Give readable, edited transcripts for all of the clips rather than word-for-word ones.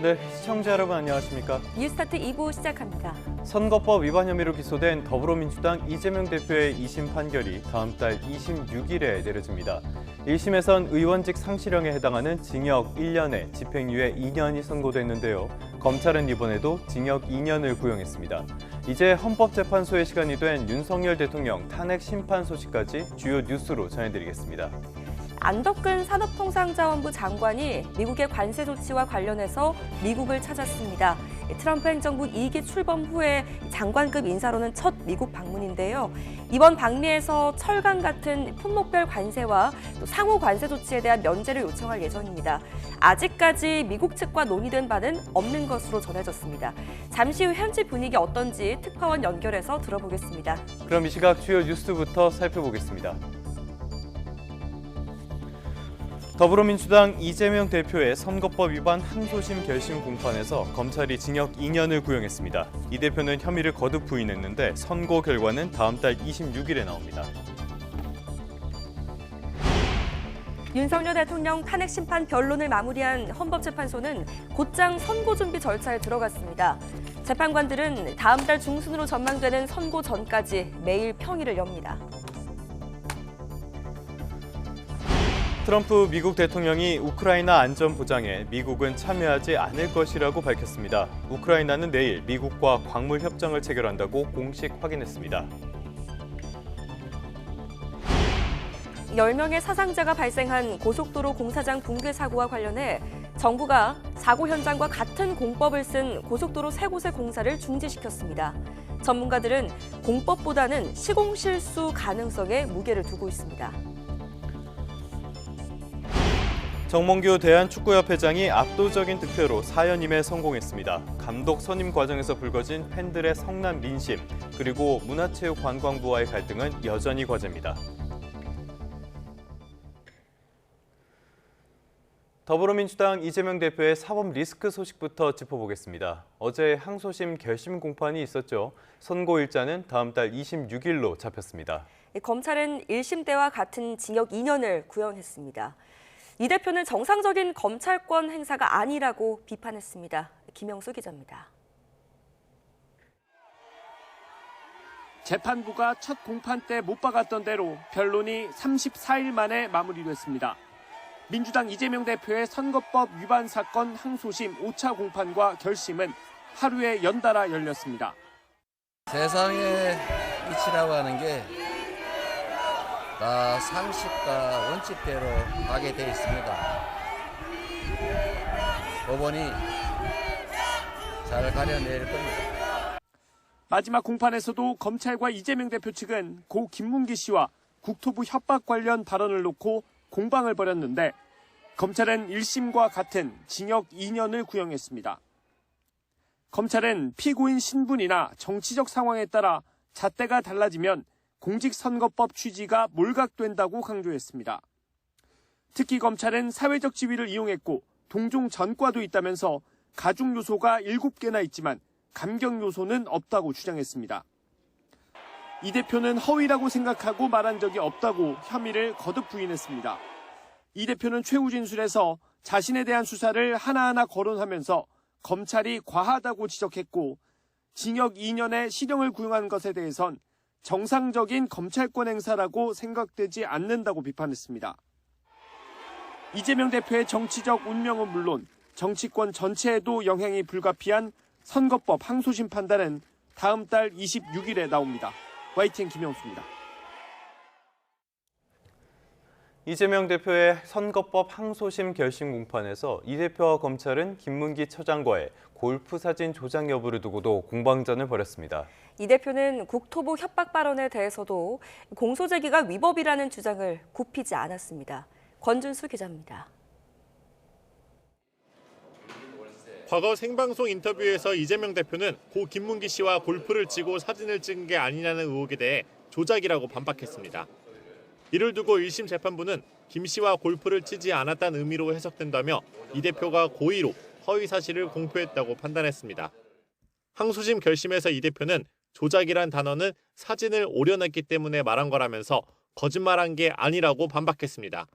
네, 시청자 여러분 안녕하십니까? 뉴스타트 2부 시작합니다. 선거법 위반 혐의로 기소된 더불어민주당 이재명 대표의 2심 판결이 다음 달 26일에 내려집니다. 1심에선 의원직 상실형에 해당하는 징역 1년에 집행유예 2년이 선고됐는데요. 검찰은 이번에도 징역 2년을 구형했습니다. 이제 헌법재판소의 시간이 된 윤석열 대통령 탄핵 심판 소식까지 주요 뉴스로 전해드리겠습니다. 안덕근 산업통상자원부 장관이 미국의 관세 조치와 관련해서 미국을 찾았습니다. 트럼프 행정부 2기 출범 후에 장관급 인사로는 첫 미국 방문인데요. 이번 방미에서 철강 같은 품목별 관세와 또 상호 관세 조치에 대한 면제를 요청할 예정입니다. 아직까지 미국 측과 논의된 바는 없는 것으로 전해졌습니다. 잠시 후 현지 분위기 어떤지 특파원 연결해서 들어보겠습니다. 그럼 이 시각 주요 뉴스부터 살펴보겠습니다. 더불어민주당 이재명 대표의 선거법 위반 항소심 결심 공판에서 검찰이 징역 2년을 구형했습니다. 이 대표는 혐의를 거듭 부인했는데 선고 결과는 다음 달 26일에 나옵니다. 윤석열 대통령 탄핵 심판 변론을 마무리한 헌법재판소는 곧장 선고 준비 절차에 들어갔습니다. 재판관들은 다음 달 중순으로 전망되는 선고 전까지 매일 평일을 엽니다. 트럼프 미국 대통령이 우크라이나 안전 보장에 미국은 참여하지 않을 것이라고 밝혔습니다. 우크라이나는 내일 미국과 광물 협정을 체결한다고 공식 확인했습니다. 10명의 사상자가 발생한 고속도로 공사장 붕괴 사고와 관련해 정부가 사고 현장과 같은 공법을 쓴 고속도로 3곳의 공사를 중지시켰습니다. 전문가들은 공법보다는 시공 실수 가능성에 무게를 두고 있습니다. 정몽규 대한축구협회장이 압도적인 득표로 4연임에 성공했습니다. 감독 선임 과정에서 불거진 팬들의 성난 민심, 그리고 문화체육관광부와의 갈등은 여전히 과제입니다. 더불어민주당 이재명 대표의 사법 리스크 소식부터 짚어보겠습니다. 어제 항소심 결심 공판이 있었죠. 선고일자는 다음 달 26일로 잡혔습니다. 검찰은 1심 때와 같은 징역 2년을 구형했습니다. 이 대표는 정상적인 검찰권 행사가 아니라고 비판했습니다. 김영수 기자입니다. 재판부가 첫 공판 때 못 박았던 대로 변론이 34일 만에 마무리됐습니다. 민주당 이재명 대표의 선거법 위반 사건 항소심 5차 공판과 결심은 하루에 연달아 열렸습니다. 세상의 이치라고 하는 게 다 상식과 원칙대로 가게 돼 있습니다. 법원이 잘 가려낼 겁니다. 마지막 공판에서도 검찰과 이재명 대표 측은 고 김문기 씨와 국토부 협박 관련 발언을 놓고 공방을 벌였는데 검찰은 1심과 같은 징역 2년을 구형했습니다. 검찰은 피고인 신분이나 정치적 상황에 따라 잣대가 달라지면 공직선거법 취지가 몰각된다고 강조했습니다. 특히 검찰은 사회적 지위를 이용했고 동종 전과도 있다면서 가중 요소가 7개나 있지만 감경 요소는 없다고 주장했습니다. 이 대표는 허위라고 생각하고 말한 적이 없다고 혐의를 거듭 부인했습니다. 이 대표는 최후 진술에서 자신에 대한 수사를 하나하나 거론하면서 검찰이 과하다고 지적했고 징역 2년의 실형을 구형한 것에 대해선 정상적인 검찰권 행사라고 생각되지 않는다고 비판했습니다. 이재명 대표의 정치적 운명은 물론 정치권 전체에도 영향이 불가피한 선거법 항소심 판단은 다음 달 26일에 나옵니다. YTN 김영수입니다. 이재명 대표의 선거법 항소심 결심 공판에서 이 대표와 검찰은 김문기 처장과의 골프 사진 조작 여부를 두고도 공방전을 벌였습니다. 이 대표는 국토부 협박 발언에 대해서도 공소 제기가 위법이라는 주장을 굽히지 않았습니다. 권준수 기자입니다. 과거 생방송 인터뷰에서 이재명 대표는 고 김문기 씨와 골프를 치고 사진을 찍은 게 아니냐는 의혹에 대해 조작이라고 반박했습니다. 이를 두고 1심 재판부는 김 씨와 골프를 치지 않았다는 의미로 해석된다며 이 대표가 고의로 허위 사실을 공표했다고 판단했습니다. 항소심 결심에서 이 대표는 조작이란 단어는 사진을 오려냈기 때문에 말한 거라면서 거짓말한 게 아니라고 반박했습니다.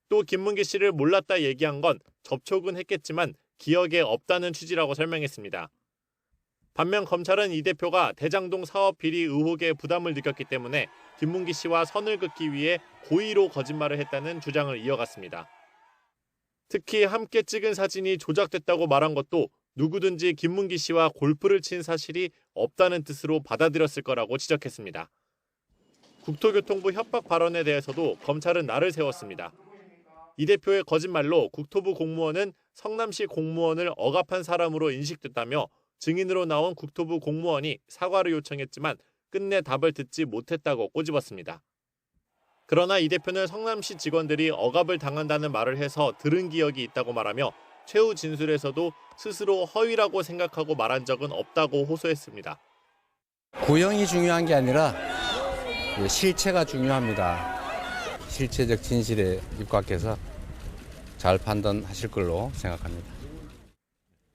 또 김문기 씨를 몰랐다 얘기한 건 접촉은 했겠지만 기억에 없다는 취지라고 설명했습니다. 반면 검찰은 이 대표가 대장동 사업 비리 의혹에 부담을 느꼈기 때문에 김문기 씨와 선을 긋기 위해 고의로 거짓말을 했다는 주장을 이어갔습니다. 특히 함께 찍은 사진이 조작됐다고 말한 것도 누구든지 김문기 씨와 골프를 친 사실이 없다는 뜻으로 받아들였을 거라고 지적했습니다. 국토교통부 협박 발언에 대해서도 검찰은 날을 세웠습니다. 이 대표의 거짓말로 국토부 공무원은 성남시 공무원을 억압한 사람으로 인식됐다며 증인으로 나온 국토부 공무원이 사과를 요청했지만 끝내 답을 듣지 못했다고 꼬집었습니다. 그러나 이 대표는 성남시 직원들이 억압을 당한다는 말을 해서 들은 기억이 있다고 말하며 최후 진술에서도 스스로 허위라고 생각하고 말한 적은 없다고 호소했습니다. 구형이 중요한 게 아니라 실체가 중요합니다. 실체적 진실에 입각해서 잘 판단하실 걸로 생각합니다.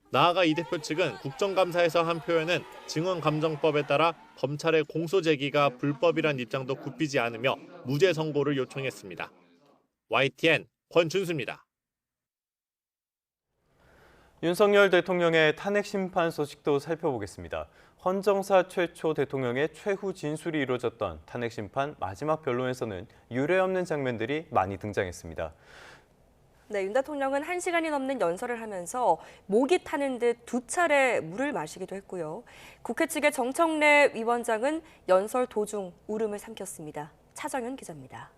나아가 이 대표 측은 국정감사에서 한 표현은 증언감정법에 따라 검찰의 공소 제기가 불법이란 입장도 굽히지 않으며 무죄 선고를 요청했습니다. YTN 권준수입니다. 윤석열 대통령의 탄핵 심판 소식도 살펴보겠습니다. 헌정사 최초 대통령의 최후 진술이 이루어졌던 탄핵 심판 마지막 변론에서는 유례없는 장면들이 많이 등장했습니다. 네, 윤 대통령은 1시간이 넘는 연설을 하면서 목이 타는 듯 2차례 물을 마시기도 했고요. 국회 측의 정청래 위원장은 연설 도중 울음을 삼켰습니다. 차정현 기자입니다.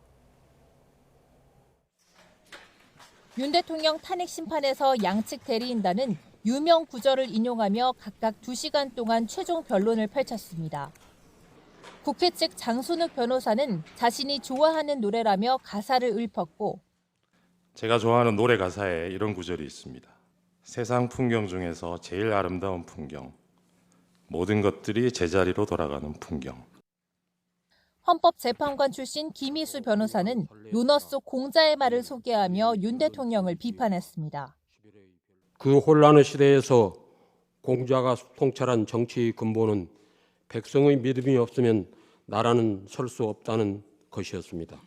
윤 대통령 탄핵 심판에서 양측 대리인단은 유명 구절을 인용하며 각각 2시간 동안 최종 변론을 펼쳤습니다. 국회 측 장순욱 변호사는 자신이 좋아하는 노래라며 가사를 읊었고 제가 좋아하는 노래 가사에 이런 구절이 있습니다. 세상 풍경 중에서 제일 아름다운 풍경, 모든 것들이 제자리로 돌아가는 풍경. 헌법재판관 출신 김희수 변호사는 논어 속 공자의 말을 소개하며 윤 대통령을 비판했습니다. 그 혼란의 시대에서 공자가 통찰한 정치의 근본은 백성의 믿음이 없으면 나라는 설 수 없다는 것이었습니다.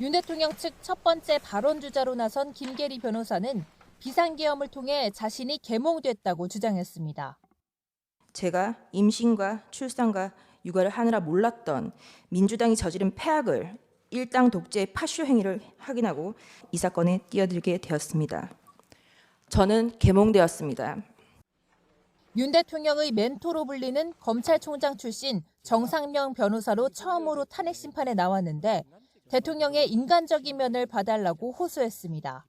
윤 대통령 측 첫 번째 발언 주자로 나선 김계리 변호사는 비상계엄을 통해 자신이 계몽됐다고 주장했습니다. 제가 임신과 출산과 육아를 하느라 몰랐던 민주당이 저지른 폐악을 일당 독재의 파쇼 행위를 확인하고 이 사건에 뛰어들게 되었습니다. 저는 계몽되었습니다. 윤 대통령의 멘토로 불리는 검찰총장 출신 정상명 변호사로 처음으로 탄핵 심판에 나왔는데 대통령의 인간적인 면을 봐달라고 호소했습니다.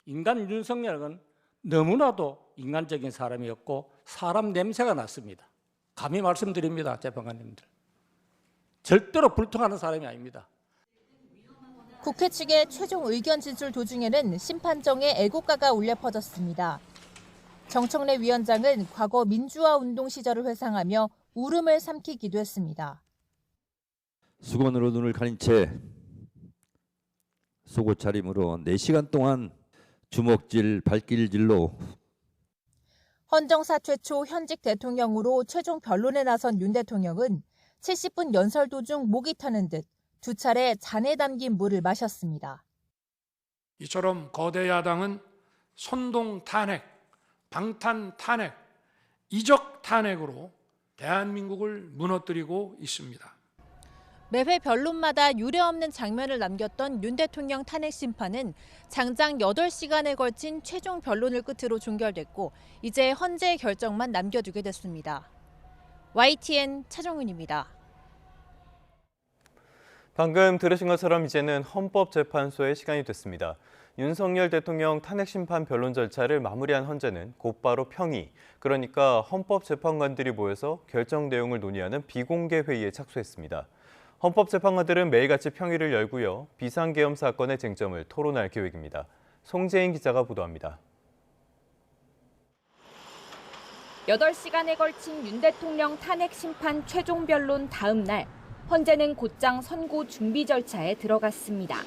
인간 윤석열은 너무나도 인간적인 사람이었고 사람 냄새가 났습니다. 감히 말씀드립니다, 재판관님들. 절대로 불통하는 사람이 아닙니다. 국회 측의 최종 의견 진술 도중에는 심판정의 애국가가 울려 퍼졌습니다. 정청래 위원장은 과거 민주화 운동 시절을 회상하며 울음을 삼키기도 했습니다. 수건으로 눈을 가린 채 속옷 차림으로 4시간 동안 주먹질, 발길질로 헌정사 최초 현직 대통령으로 최종 변론에 나선 윤 대통령은 70분 연설 도중 목이 타는 듯 2차례 잔에 담긴 물을 마셨습니다. 이처럼 거대 야당은 선동 탄핵, 방탄 탄핵, 이적 탄핵으로 대한민국을 무너뜨리고 있습니다. 매회 변론마다 유례없는 장면을 남겼던 윤 대통령 탄핵 심판은 장장 8시간에 걸친 최종 변론을 끝으로 종결됐고 이제 헌재 결정만 남겨두게 됐습니다. YTN 차정은입니다. 방금 들으신 것처럼 이제는 헌법재판소의 시간이 됐습니다. 윤석열 대통령 탄핵 심판 변론 절차를 마무리한 헌재는 곧바로 평의, 그러니까 헌법재판관들이 모여서 결정 내용을 논의하는 비공개 회의에 착수했습니다. 헌법재판관들은 매일같이 평의를 열고요. 비상계엄 사건의 쟁점을 토론할 계획입니다. 송재인 기자가 보도합니다. 8시간에 걸친 윤 대통령 탄핵 심판 최종 변론 다음 날, 헌재는 곧장 선고 준비 절차에 들어갔습니다.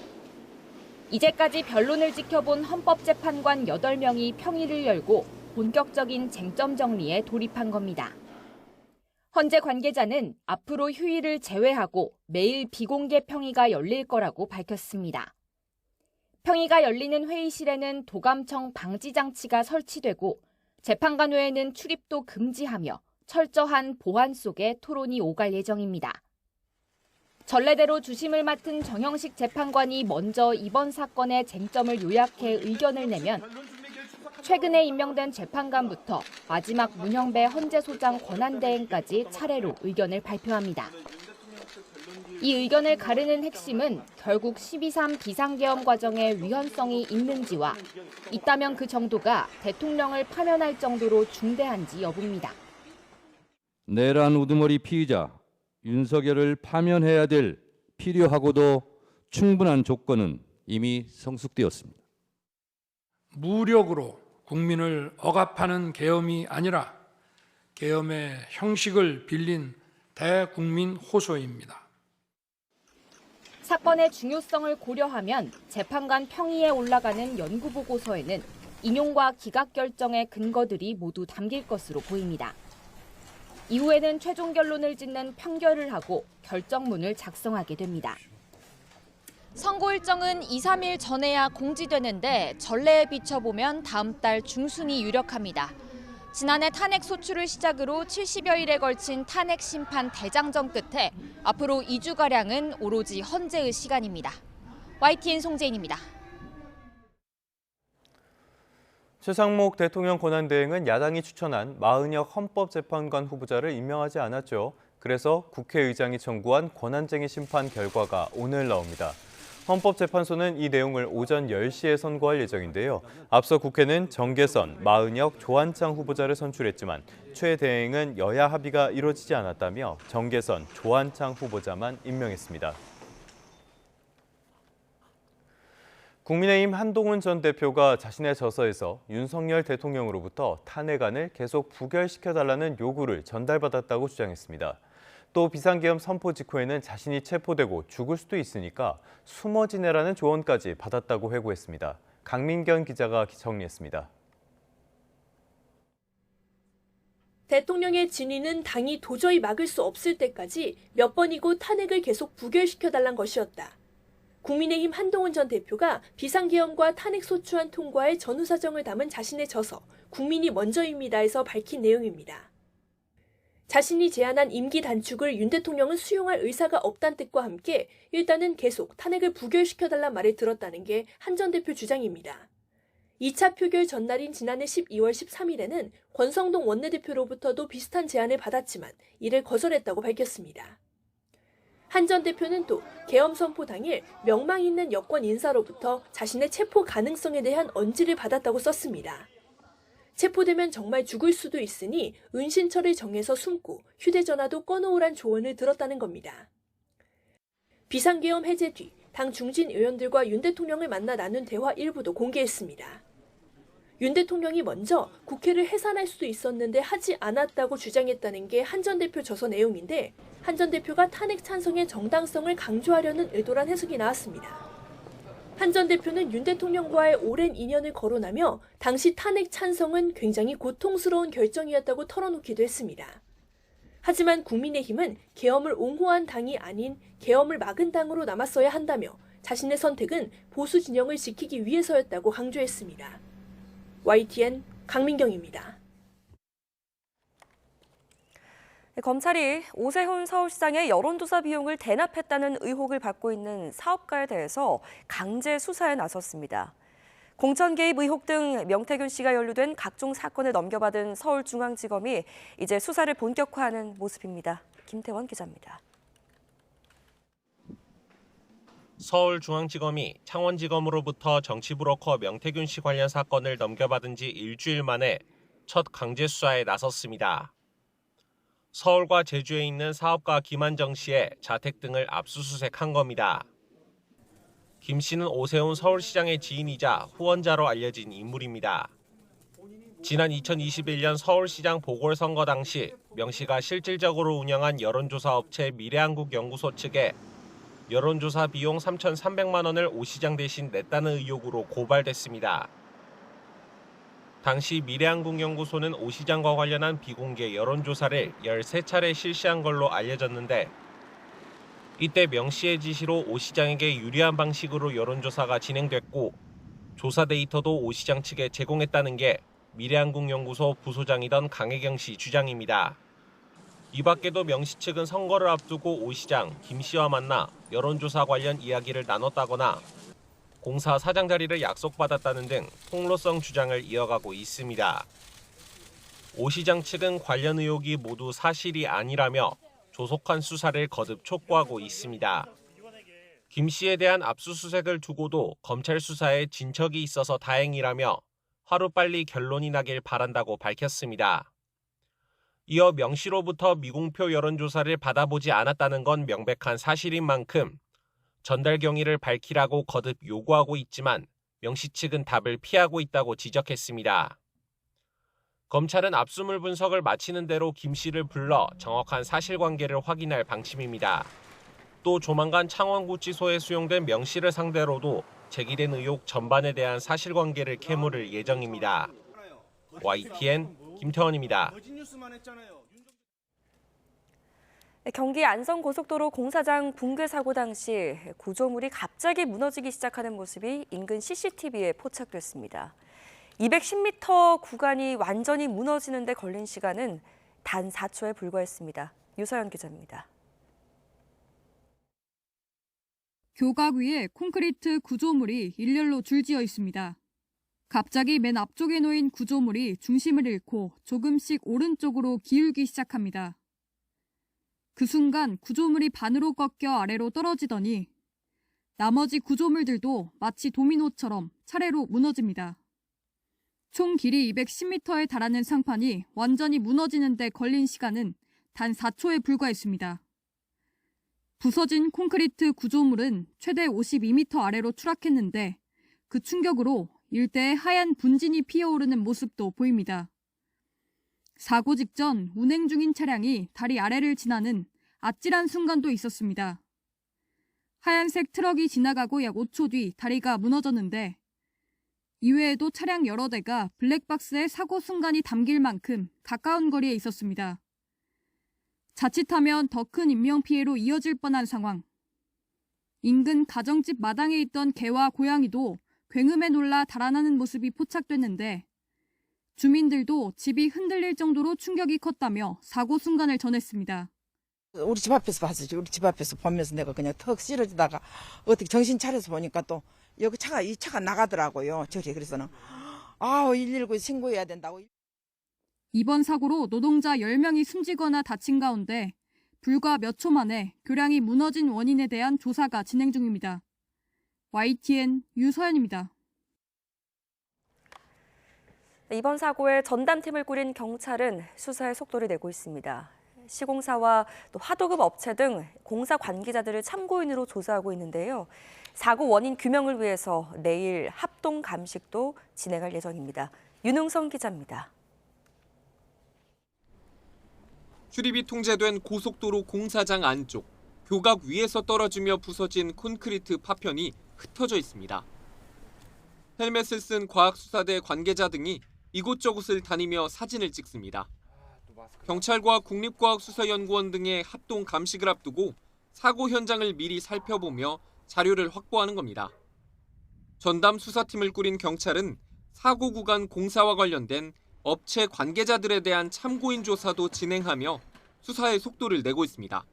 이제까지 변론을 지켜본 헌법재판관 8명이 평의를 열고 본격적인 쟁점 정리에 돌입한 겁니다. 헌재 관계자는 앞으로 휴일을 제외하고 매일 비공개 평의가 열릴 거라고 밝혔습니다. 평의가 열리는 회의실에는 도감청 방지 장치가 설치되고 재판관 외에는 출입도 금지하며 철저한 보안 속에 토론이 오갈 예정입니다. 전례대로 주심을 맡은 정형식 재판관이 먼저 이번 사건의 쟁점을 요약해 의견을 내면 최근에 임명된 재판관부터 마지막 문형배 헌재소장 권한대행까지 차례로 의견을 발표합니다. 이 의견을 가르는 핵심은 결국 12.3 비상계엄 과정의 위헌성이 있는지와 있다면 그 정도가 대통령을 파면할 정도로 중대한지 여부입니다. 내란 우두머리 피의자 윤석열을 파면해야 될 필요하고도 충분한 조건은 이미 성숙되었습니다. 무력으로 국민을 억압하는 계엄이 아니라 계엄의 형식을 빌린 대국민 호소입니다. 사건의 중요성을 고려하면 재판관 평의에 올라가는 연구보고서에는 인용과 기각 결정의 근거들이 모두 담길 것으로 보입니다. 이후에는 최종 결론을 짓는 평결을 하고 결정문을 작성하게 됩니다. 선고 일정은 2, 3일 전에야 공지되는데 전례에 비춰보면 다음 달 중순이 유력합니다. 지난해 탄핵 소추를 시작으로 70여일에 걸친 탄핵 심판 대장정 끝에 앞으로 2주가량은 오로지 헌재의 시간입니다. YTN 송재인입니다. 최상목 대통령 권한대행은 야당이 추천한 마은혁 헌법재판관 후보자를 임명하지 않았죠. 그래서 국회의장이 청구한 권한쟁의 심판 결과가 오늘 나옵니다. 헌법재판소는 이 내용을 오전 10시에 선고할 예정인데요. 앞서 국회는 정계선, 마은혁, 조한창 후보자를 선출했지만 최 대행은 여야 합의가 이루어지지 않았다며 정계선, 조한창 후보자만 임명했습니다. 국민의힘 한동훈 전 대표가 자신의 저서에서 윤석열 대통령으로부터 탄핵안을 계속 부결시켜달라는 요구를 전달받았다고 주장했습니다. 또 비상계엄 선포 직후에는 자신이 체포되고 죽을 수도 있으니까 숨어 지내라는 조언까지 받았다고 회고했습니다. 강민경 기자가 정리했습니다. 대통령의 진위는 당이 도저히 막을 수 없을 때까지 몇 번이고 탄핵을 계속 부결시켜달란 것이었다. 국민의힘 한동훈 전 대표가 비상계엄과 탄핵소추안 통과의 전후 사정을 담은 자신의 저서 국민이 먼저입니다에서 밝힌 내용입니다. 자신이 제안한 임기 단축을 윤 대통령은 수용할 의사가 없다는 뜻과 함께 일단은 계속 탄핵을 부결시켜달란 말을 들었다는 게 한 전 대표 주장입니다. 2차 표결 전날인 지난해 12월 13일에는 권성동 원내대표로부터도 비슷한 제안을 받았지만 이를 거절했다고 밝혔습니다. 한 전 대표는 또 계엄 선포 당일 명망 있는 여권 인사로부터 자신의 체포 가능성에 대한 언지를 받았다고 썼습니다. 체포되면 정말 죽을 수도 있으니 은신처를 정해서 숨고 휴대전화도 꺼놓으란 조언을 들었다는 겁니다. 비상계엄 해제 뒤 당 중진 의원들과 윤 대통령을 만나 나눈 대화 일부도 공개했습니다. 윤 대통령이 먼저 국회를 해산할 수도 있었는데 하지 않았다고 주장했다는 게 한 전 대표 저서 내용인데 한 전 대표가 탄핵 찬성의 정당성을 강조하려는 의도란 해석이 나왔습니다. 한 전 대표는 윤 대통령과의 오랜 인연을 거론하며 당시 탄핵 찬성은 굉장히 고통스러운 결정이었다고 털어놓기도 했습니다. 하지만 국민의힘은 계엄을 옹호한 당이 아닌 계엄을 막은 당으로 남았어야 한다며 자신의 선택은 보수 진영을 지키기 위해서였다고 강조했습니다. YTN 강민경입니다. 검찰이 오세훈 서울시장의 여론조사 비용을 대납했다는 의혹을 받고 있는 사업가에 대해서 강제 수사에 나섰습니다. 공천 개입 의혹 등 명태균 씨가 연루된 각종 사건을 넘겨받은 서울중앙지검이 이제 수사를 본격화하는 모습입니다. 김태원 기자입니다. 서울중앙지검이 창원지검으로부터 정치브로커 명태균 씨 관련 사건을 넘겨받은 지 일주일 만에 첫 강제 수사에 나섰습니다. 서울과 제주에 있는 사업가 김한정 씨의 자택 등을 압수수색한 겁니다. 김 씨는 오세훈 서울시장의 지인이자 후원자로 알려진 인물입니다. 지난 2021년 서울시장 보궐선거 당시 명 씨가 실질적으로 운영한 여론조사 업체 미래한국연구소 측에 여론조사 비용 3,300만 원을 오 시장 대신 냈다는 의혹으로 고발됐습니다. 당시 미래한국연구소는 오 시장과 관련한 비공개 여론조사를 13차례 실시한 걸로 알려졌는데 이때 명 씨의 지시로 오 시장에게 유리한 방식으로 여론조사가 진행됐고 조사 데이터도 오 시장 측에 제공했다는 게 미래한국연구소 부소장이던 강혜경 씨 주장입니다. 이 밖에도 명 씨 측은 선거를 앞두고 오 시장, 김 씨와 만나 여론조사 관련 이야기를 나눴다거나 공사 사장 자리를 약속받았다는 등 폭로성 주장을 이어가고 있습니다. 오 시장 측은 관련 의혹이 모두 사실이 아니라며 조속한 수사를 거듭 촉구하고 있습니다. 김 씨에 대한 압수수색을 두고도 검찰 수사에 진척이 있어서 다행이라며 하루빨리 결론이 나길 바란다고 밝혔습니다. 이어 명 씨로부터 미공표 여론조사를 받아보지 않았다는 건 명백한 사실인 만큼 전달 경위를 밝히라고 거듭 요구하고 있지만 명 씨 측은 답을 피하고 있다고 지적했습니다. 검찰은 압수물 분석을 마치는 대로 김 씨를 불러 정확한 사실관계를 확인할 방침입니다. 또 조만간 창원구치소에 수용된 명 씨를 상대로도 제기된 의혹 전반에 대한 사실관계를 캐물을 예정입니다. YTN 김태원입니다. 경기 안성고속도로 공사장 붕괴 사고 당시 구조물이 갑자기 무너지기 시작하는 모습이 인근 CCTV에 포착됐습니다. 210m 구간이 완전히 무너지는 데 걸린 시간은 단 4초에 불과했습니다. 유서연 기자입니다. 교각 위에 콘크리트 구조물이 일렬로 줄지어 있습니다. 갑자기 맨 앞쪽에 놓인 구조물이 중심을 잃고 조금씩 오른쪽으로 기울기 시작합니다. 그 순간 구조물이 반으로 꺾여 아래로 떨어지더니 나머지 구조물들도 마치 도미노처럼 차례로 무너집니다. 총 길이 210m에 달하는 상판이 완전히 무너지는 데 걸린 시간은 단 4초에 불과했습니다. 부서진 콘크리트 구조물은 최대 52m 아래로 추락했는데 그 충격으로 일대에 하얀 분진이 피어오르는 모습도 보입니다. 사고 직전 운행 중인 차량이 다리 아래를 지나는 아찔한 순간도 있었습니다. 하얀색 트럭이 지나가고 약 5초 뒤 다리가 무너졌는데 이외에도 차량 여러 대가 블랙박스에 사고 순간이 담길 만큼 가까운 거리에 있었습니다. 자칫하면 더 큰 인명피해로 이어질 뻔한 상황. 인근 가정집 마당에 있던 개와 고양이도 굉음에 놀라 달아나는 모습이 포착됐는데 주민들도 집이 흔들릴 정도로 충격이 컸다며 사고 순간을 전했습니다. 우리 집 앞에서 봤었지. 우리 집 앞에서 보면서 내가 그냥 턱 쓰러지다가 어떻게 정신 차려서 보니까 또 여기 이 차가 나가더라고요. 저기 그래서는 119 신고해야 된다고. 이번 사고로 노동자 10명이 숨지거나 다친 가운데 불과 몇 초 만에 교량이 무너진 원인에 대한 조사가 진행 중입니다. YTN 유서연입니다. 이번 사고에 전담팀을 꾸린 경찰은 수사에 속도를 내고 있습니다. 시공사와 또 하도급 업체 등 공사 관계자들을 참고인으로 조사하고 있는데요. 사고 원인 규명을 위해서 내일 합동 감식도 진행할 예정입니다. 윤흥성 기자입니다. 출입이 통제된 고속도로 공사장 안쪽, 교각 위에서 떨어지며 부서진 콘크리트 파편이 흩어져 있습니다. 헬멧을 쓴 과학수사대 관계자 등이 이곳저곳을 다니며 사진을 찍습니다. 경찰과 국립과학수사연구원 등의 합동 감식을 앞두고 사고 현장을 미리 살펴보며 자료를 확보하는 겁니다. 전담 수사팀을 꾸린 경찰은 사고 구간 공사와 관련된 업체 관계자들에 대한 참고인 조사도 진행하며 수사에 속도를 내고 있습니다.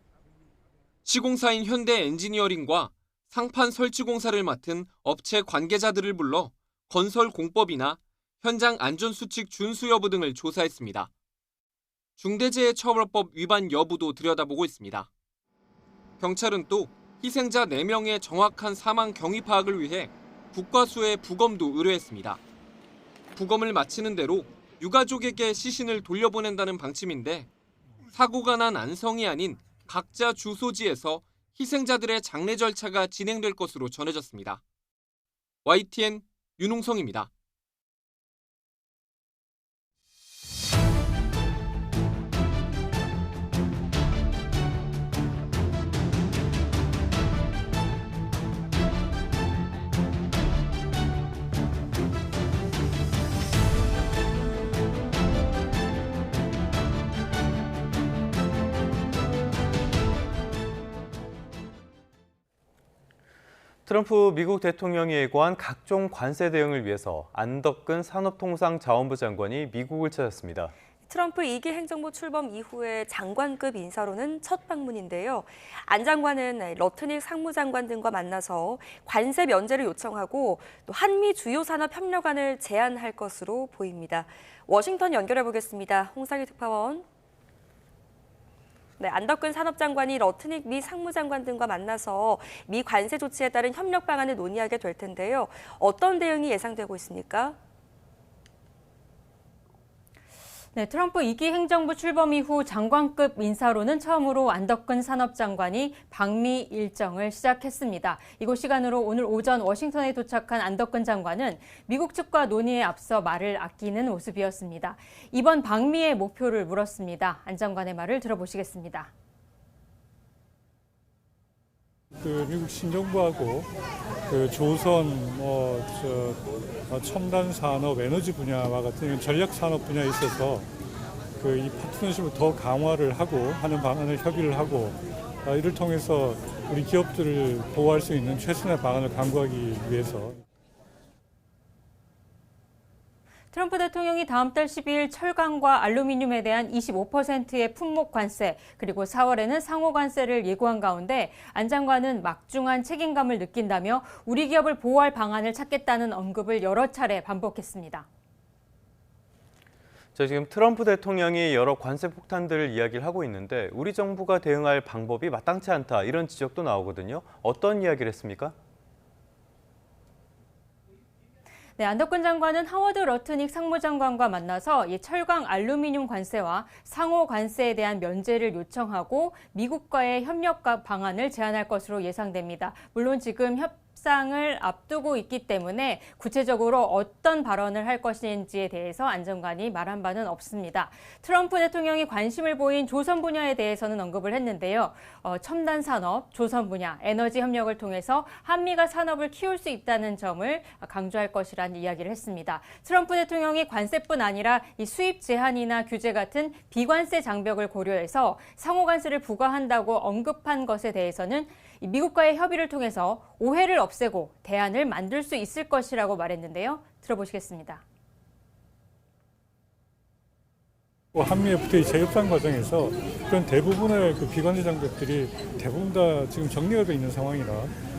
시공사인 현대 엔지니어링과 상판 설치 공사를 맡은 업체 관계자들을 불러 건설 공법이나 현장 안전수칙 준수 여부 등을 조사했습니다. 중대재해처벌법 위반 여부도 들여다보고 있습니다. 경찰은 또 희생자 4명의 정확한 사망 경위 파악을 위해 국과수에 부검도 의뢰했습니다. 부검을 마치는 대로 유가족에게 시신을 돌려보낸다는 방침인데 사고가 난 안성이 아닌 각자 주소지에서 희생자들의 장례 절차가 진행될 것으로 전해졌습니다. YTN 윤웅성입니다. 트럼프 미국 대통령이 예고한 각종 관세 대응을 위해서 안덕근 산업통상자원부 장관이 미국을 찾았습니다. 트럼프 2기 행정부 출범 이후에 장관급 인사로는 첫 방문인데요. 안 장관은 러트닉 상무장관 등과 만나서 관세 면제를 요청하고 또 한미 주요 산업 협력안을 제안할 것으로 보입니다. 워싱턴 연결해 보겠습니다. 홍상희 특파원. 네, 안덕근 산업장관이 러트닉 미 상무장관 등과 만나서 미 관세 조치에 따른 협력 방안을 논의하게 될 텐데요. 어떤 대응이 예상되고 있습니까? 네, 트럼프 2기 행정부 출범 이후 장관급 인사로는 처음으로 안덕근 산업장관이 방미 일정을 시작했습니다. 이곳 시간으로 오늘 오전 워싱턴에 도착한 안덕근 장관은 미국 측과 논의에 앞서 말을 아끼는 모습이었습니다. 이번 방미의 목표를 물었습니다. 안 장관의 말을 들어보시겠습니다. 미국 신정부하고 조선, 첨단 산업, 에너지 분야와 같은 전략 산업 분야에 있어서 이 파트너십을 더 강화를 하고 하는 방안을 협의를 하고 이를 통해서 우리 기업들을 보호할 수 있는 최선의 방안을 강구하기 위해서. 트럼프 대통령이 다음 달 12일 철강과 알루미늄에 대한 25%의 품목 관세, 그리고 4월에는 상호 관세를 예고한 가운데 안 장관은 막중한 책임감을 느낀다며 우리 기업을 보호할 방안을 찾겠다는 언급을 여러 차례 반복했습니다. 지금 트럼프 대통령이 여러 관세 폭탄들을 이야기를 하고 있는데 우리 정부가 대응할 방법이 마땅치 않다, 이런 지적도 나오거든요. 어떤 이야기를 했습니까? 네, 안덕근 장관은 하워드 러트닉 상무장관과 만나서 이 철강 알루미늄 관세와 상호 관세에 대한 면제를 요청하고 미국과의 협력 방안을 제안할 것으로 예상됩니다. 물론 지금 협상을 앞두고 있기 때문에 구체적으로 어떤 발언을 할 것인지에 대해서 안 장관이 말한 바는 없습니다. 트럼프 대통령이 관심을 보인 조선 분야에 대해서는 언급을 했는데요. 첨단 산업, 조선 분야, 에너지 협력을 통해서 한미가 산업을 키울 수 있다는 점을 강조할 것이라는 이야기를 했습니다. 트럼프 대통령이 관세뿐 아니라 이 수입 제한이나 규제 같은 비관세 장벽을 고려해서 상호 관세를 부과한다고 언급한 것에 대해서는 미국과의 협의를 통해서 오해를 없애고 대안을 만들 수 있을 것이라고 말했는데요. 들어보시겠습니다. 한미 FTA 재협상 과정에서 그런 대부분의 비관세 장벽들이 대부분 다 지금 정리가 돼 있는 상황이라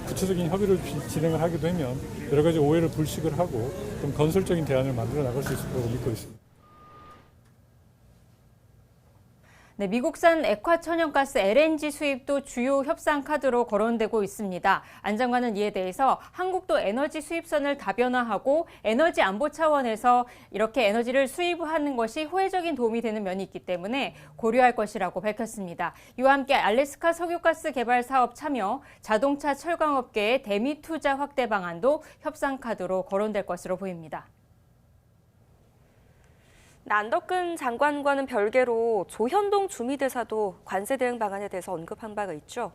구체적인 협의를 진행을 하게 되면 여러 가지 오해를 불식을 하고 좀 건설적인 대안을 만들어 나갈 수 있을 거라고 믿고 있습니다. 네, 미국산 액화천연가스 LNG 수입도 주요 협상 카드로 거론되고 있습니다. 안 장관은 이에 대해서 한국도 에너지 수입선을 다변화하고 에너지 안보 차원에서 이렇게 에너지를 수입하는 것이 호혜적인 도움이 되는 면이 있기 때문에 고려할 것이라고 밝혔습니다. 이와 함께 알래스카 석유가스 개발 사업 참여, 자동차 철강업계의 대미 투자 확대 방안도 협상 카드로 거론될 것으로 보입니다. 안덕근 장관과는 별개로 조현동 주미대사도 관세 대응 방안에 대해서 언급한 바가 있죠.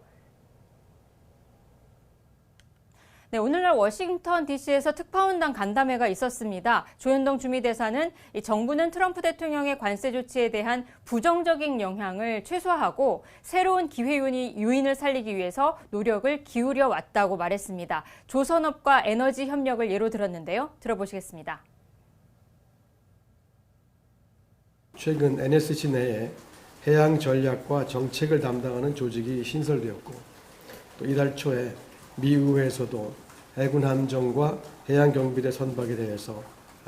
네, 오늘날 워싱턴 DC에서 특파원단 간담회가 있었습니다. 조현동 주미대사는 정부는 트럼프 대통령의 관세 조치에 대한 부정적인 영향을 최소화하고 새로운 기회 요인을 살리기 위해서 노력을 기울여 왔다고 말했습니다. 조선업과 에너지 협력을 예로 들었는데요. 들어보시겠습니다. 최근 NSC 내에 해양 전략과 정책을 담당하는 조직이 신설되었고 또 이달 초에 미 의회에서도 해군 함정과 해양 경비대 선박에 대해서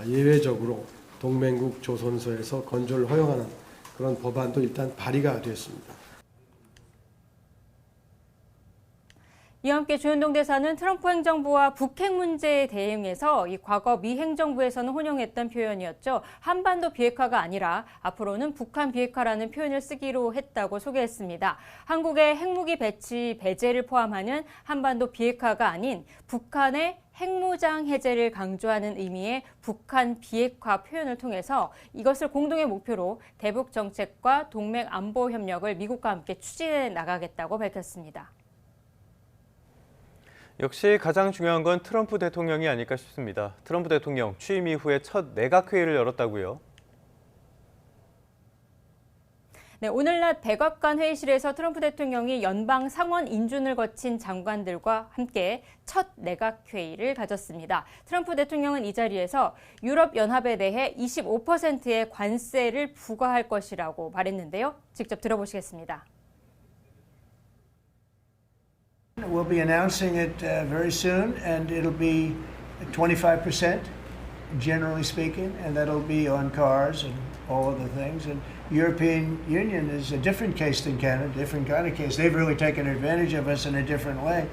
예외적으로 동맹국 조선소에서 건조를 허용하는 그런 법안도 일단 발의가 되었습니다. 이와 함께 조현동 대사는 트럼프 행정부와 북핵 문제에 대응해서 이 과거 미 행정부에서는 혼용했던 표현이었죠. 한반도 비핵화가 아니라 앞으로는 북한 비핵화라는 표현을 쓰기로 했다고 소개했습니다. 한국의 핵무기 배치, 배제를 포함하는 한반도 비핵화가 아닌 북한의 핵무장 해제를 강조하는 의미의 북한 비핵화 표현을 통해서 이것을 공동의 목표로 대북 정책과 동맹 안보 협력을 미국과 함께 추진해 나가겠다고 밝혔습니다. 역시 가장 중요한 건 트럼프 대통령이 아닐까 싶습니다. 트럼프 대통령 취임 이후에 첫 내각회의를 열었다고요? 네, 오늘 낮 백악관 회의실에서 트럼프 대통령이 연방 상원 인준을 거친 장관들과 함께 첫 내각회의를 가졌습니다. 트럼프 대통령은 이 자리에서 유럽연합에 대해 25%의 관세를 부과할 것이라고 말했는데요. 직접 들어보시겠습니다. We'll be announcing it very soon, and it'll be 25%, generally speaking, and that'll be on cars and all other things. And European Union is a different case than Canada, different kind of case. They've really taken advantage of us in a different way.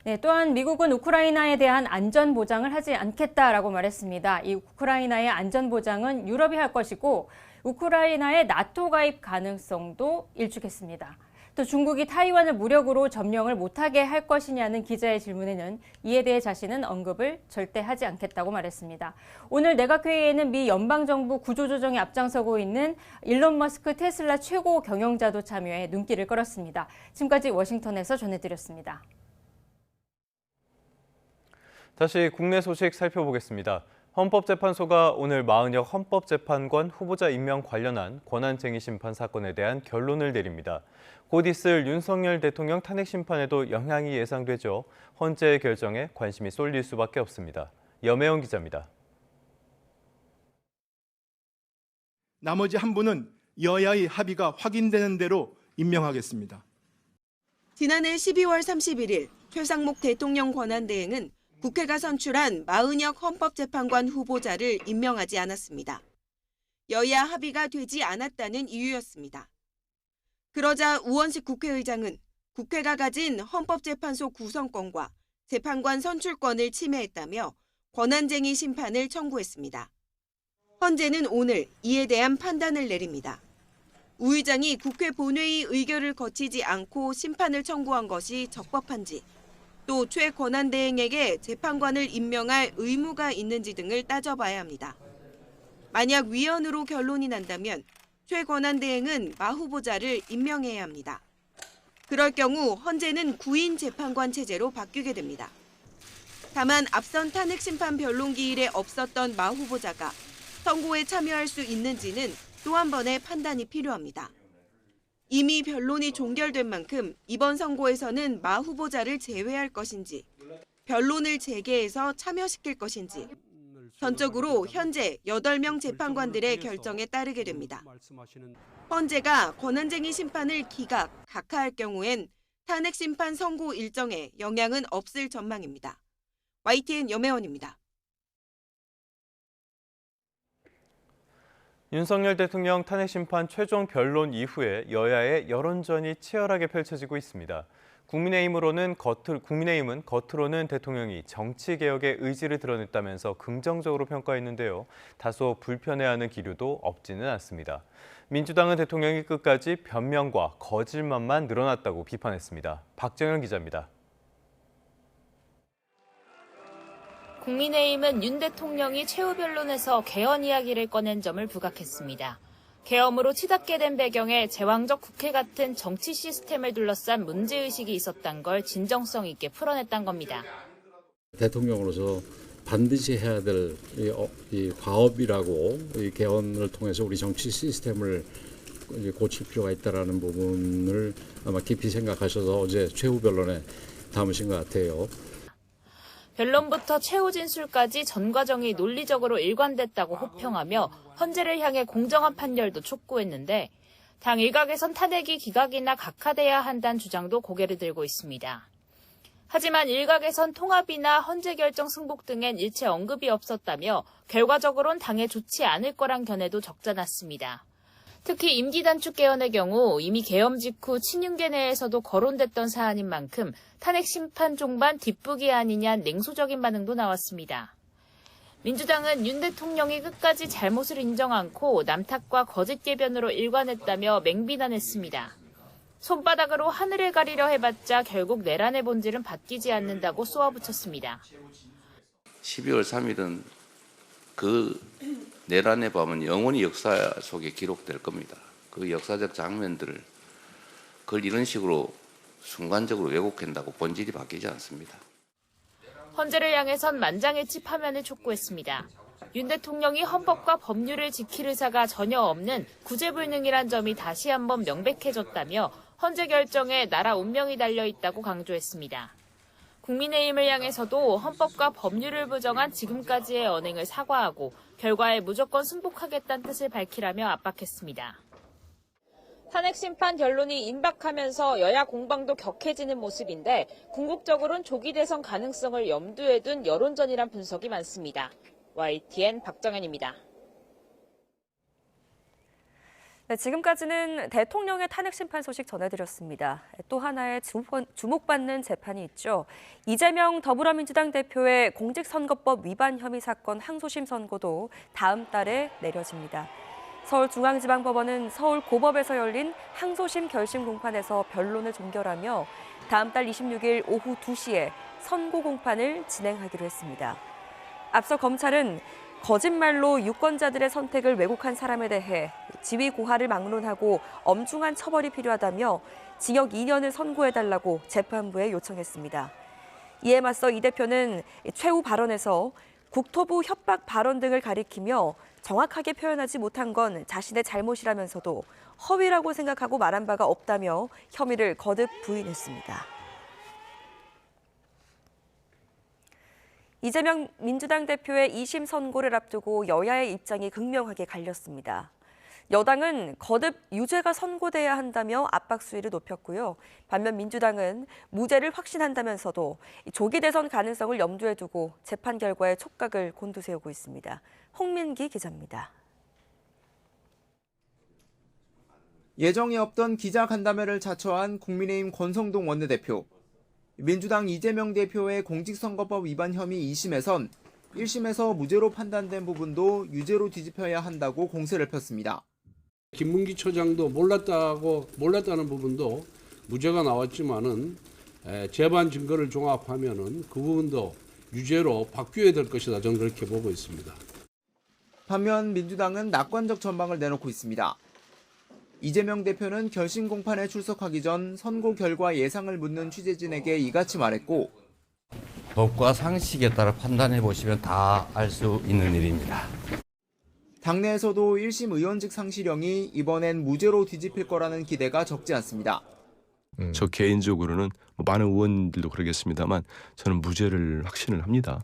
네, 또한 미국은 우크라이나에 대한 안전 보장을 하지 않겠다라고 말했습니다. 이 우크라이나의 안전 보장은 유럽이 할 것이고 우크라이나의 나토 가입 가능성도 일축했습니다. 또 중국이 타이완을 무력으로 점령을 못하게 할 것이냐는 기자의 질문에는 이에 대해 자신은 언급을 절대 하지 않겠다고 말했습니다. 오늘 내각회의에는 미 연방정부 구조조정에 앞장서고 있는 일론 머스크 테슬라 최고 경영자도 참여해 눈길을 끌었습니다. 지금까지 워싱턴에서 전해드렸습니다. 다시 국내 소식 살펴보겠습니다. 헌법재판소가 오늘 마은혁 헌법재판관 후보자 임명 관련한 권한쟁의 심판 사건에 대한 결론을 내립니다. 곧 있을 윤석열 대통령 탄핵 심판에도 영향이 예상되죠. 헌재의 결정에 관심이 쏠릴 수밖에 없습니다. 염혜영 기자입니다. 나머지 한 분은 여야의 합의가 확인되는 대로 임명하겠습니다. 지난해 12월 31일 최상목 대통령 권한대행은 국회가 선출한 마은혁 헌법재판관 후보자를 임명하지 않았습니다. 여야 합의가 되지 않았다는 이유였습니다. 그러자 우원식 국회의장은 국회가 가진 헌법재판소 구성권과 재판관 선출권을 침해했다며 권한쟁의 심판을 청구했습니다. 헌재는 오늘 이에 대한 판단을 내립니다. 우 의장이 국회 본회의 의결을 거치지 않고 심판을 청구한 것이 적법한지, 또 최 권한대행에게 재판관을 임명할 의무가 있는지 등을 따져봐야 합니다. 만약 위헌으로 결론이 난다면 최 권한대행은 마 후보자를 임명해야 합니다. 그럴 경우 헌재는 9인 재판관 체제로 바뀌게 됩니다. 다만 앞선 탄핵 심판 변론 기일에 없었던 마 후보자가 선고에 참여할 수 있는지는 또 한 번의 판단이 필요합니다. 이미 변론이 종결된 만큼 이번 선고에서는 마 후보자를 제외할 것인지, 변론을 재개해서 참여시킬 것인지, 전적으로 현재 8명 재판관들의 결정에 따르게 됩니다. 헌재가 권한쟁의 심판을 기각, 각하할 경우엔 탄핵 심판 선고 일정에 영향은 없을 전망입니다. YTN 염혜원입니다. 윤석열 대통령 탄핵 심판 최종 변론 이후에 여야의 여론전이 치열하게 펼쳐지고 있습니다. 국민의힘은 겉으로는 대통령이 정치개혁의 의지를 드러냈다면서 긍정적으로 평가했는데요. 다소 불편해하는 기류도 없지는 않습니다. 민주당은 대통령이 끝까지 변명과 거짓말만 늘어났다고 비판했습니다. 박정현 기자입니다. 국민의힘은 윤 대통령이 최후 변론에서 개헌 이야기를 꺼낸 점을 부각했습니다. 계엄으로 치닫게 된 배경에 제왕적 국회 같은 정치 시스템을 둘러싼 문제의식이 있었던 걸 진정성 있게 풀어냈던 겁니다. 대통령으로서 반드시 해야 될 이 과업이라고 이 개헌을 통해서 우리 정치 시스템을 고칠 필요가 있다는 부분을 아마 깊이 생각하셔서 어제 최후 변론에 담으신 것 같아요. 변론부터 최후 진술까지 전 과정이 논리적으로 일관됐다고 호평하며 헌재를 향해 공정한 판결도 촉구했는데 당 일각에선 탄핵이 기각이나 각하돼야 한다는 주장도 고개를 들고 있습니다. 하지만 일각에선 통합이나 헌재 결정 승복 등엔 일체 언급이 없었다며 결과적으론 당에 좋지 않을 거란 견해도 적잖았습니다. 특히 임기 단축 개헌의 경우 이미 계엄 직후 친윤계 내에서도 거론됐던 사안인 만큼 탄핵 심판 종반 뒷북이 아니냐는 냉소적인 반응도 나왔습니다. 민주당은 윤 대통령이 끝까지 잘못을 인정 않고 남탓과 거짓 개변으로 일관했다며 맹비난했습니다. 손바닥으로 하늘을 가리려 해봤자 결국 내란의 본질은 바뀌지 않는다고 쏘아붙였습니다. 12월 3일은 그 내란의 밤은 영원히 역사 속에 기록될 겁니다. 그 역사적 장면들을 그걸 이런 식으로 순간적으로 왜곡한다고 본질이 바뀌지 않습니다. 헌재를 향해선 만장일치 파면을 촉구했습니다. 윤 대통령이 헌법과 법률을 지킬 의사가 전혀 없는 구제불능이란 점이 다시 한번 명백해졌다며 헌재 결정에 나라 운명이 달려 있다고 강조했습니다. 국민의힘을 향해서도 헌법과 법률을 부정한 지금까지의 언행을 사과하고 결과에 무조건 순복하겠다는 뜻을 밝히라며 압박했습니다. 탄핵 심판 결론이 임박하면서 여야 공방도 격해지는 모습인데 궁극적으로는 조기 대선 가능성을 염두에 둔 여론전이란 분석이 많습니다. YTN 박정현입니다. 네, 지금까지는 대통령의 탄핵 심판 소식 전해드렸습니다. 또 하나의 주목받는 재판이 있죠. 이재명 더불어민주당 대표의 공직선거법 위반 혐의 사건 항소심 선고도 다음 달에 내려집니다. 서울중앙지방법원은 서울고법에서 열린 항소심 결심 공판에서 변론을 종결하며 다음 달 26일 오후 2시에 선고 공판을 진행하기로 했습니다. 앞서 검찰은 거짓말로 유권자들의 선택을 왜곡한 사람에 대해 지위 고하를 막론하고 엄중한 처벌이 필요하다며 징역 2년을 선고해달라고 재판부에 요청했습니다. 이에 맞서 이 대표는 최후 발언에서 국토부 협박 발언 등을 가리키며 정확하게 표현하지 못한 건 자신의 잘못이라면서도 허위라고 생각하고 말한 바가 없다며 혐의를 거듭 부인했습니다. 이재명 민주당 대표의 2심 선고를 앞두고 여야의 입장이 극명하게 갈렸습니다. 여당은 거듭 유죄가 선고돼야 한다며 압박 수위를 높였고요. 반면 민주당은 무죄를 확신한다면서도 조기 대선 가능성을 염두에 두고 재판 결과에 촉각을 곤두세우고 있습니다. 홍민기 기자입니다. 예정이 없던 기자간담회를 자처한 국민의힘 권성동 원내대표. 민주당 이재명 대표의 공직선거법 위반 혐의 2심에선 1심에서 무죄로 판단된 부분도 유죄로 뒤집혀야 한다고 공세를 폈습니다. 김문기 처장도 몰랐다는 부분도 무죄가 나왔지만은 재반 증거를 종합하면은 그 부분도 유죄로 바뀌어야 될 것이다. 저는 그렇게 보고 있습니다. 반면 민주당은 낙관적 전망을 내놓고 있습니다. 이재명 대표는 결심 공판에 출석하기 전 선고 결과 예상을 묻는 취재진에게 이같이 말했고, 법과 상식에 따라 판단해 보시면 다 알 수 있는 일입니다. 당내에서도 1심 의원직 상실형이 이번엔 무죄로 뒤집힐 거라는 기대가 적지 않습니다. 저 개인적으로는 많은 의원들도 그러겠습니다만 저는 무죄를 확신을 합니다.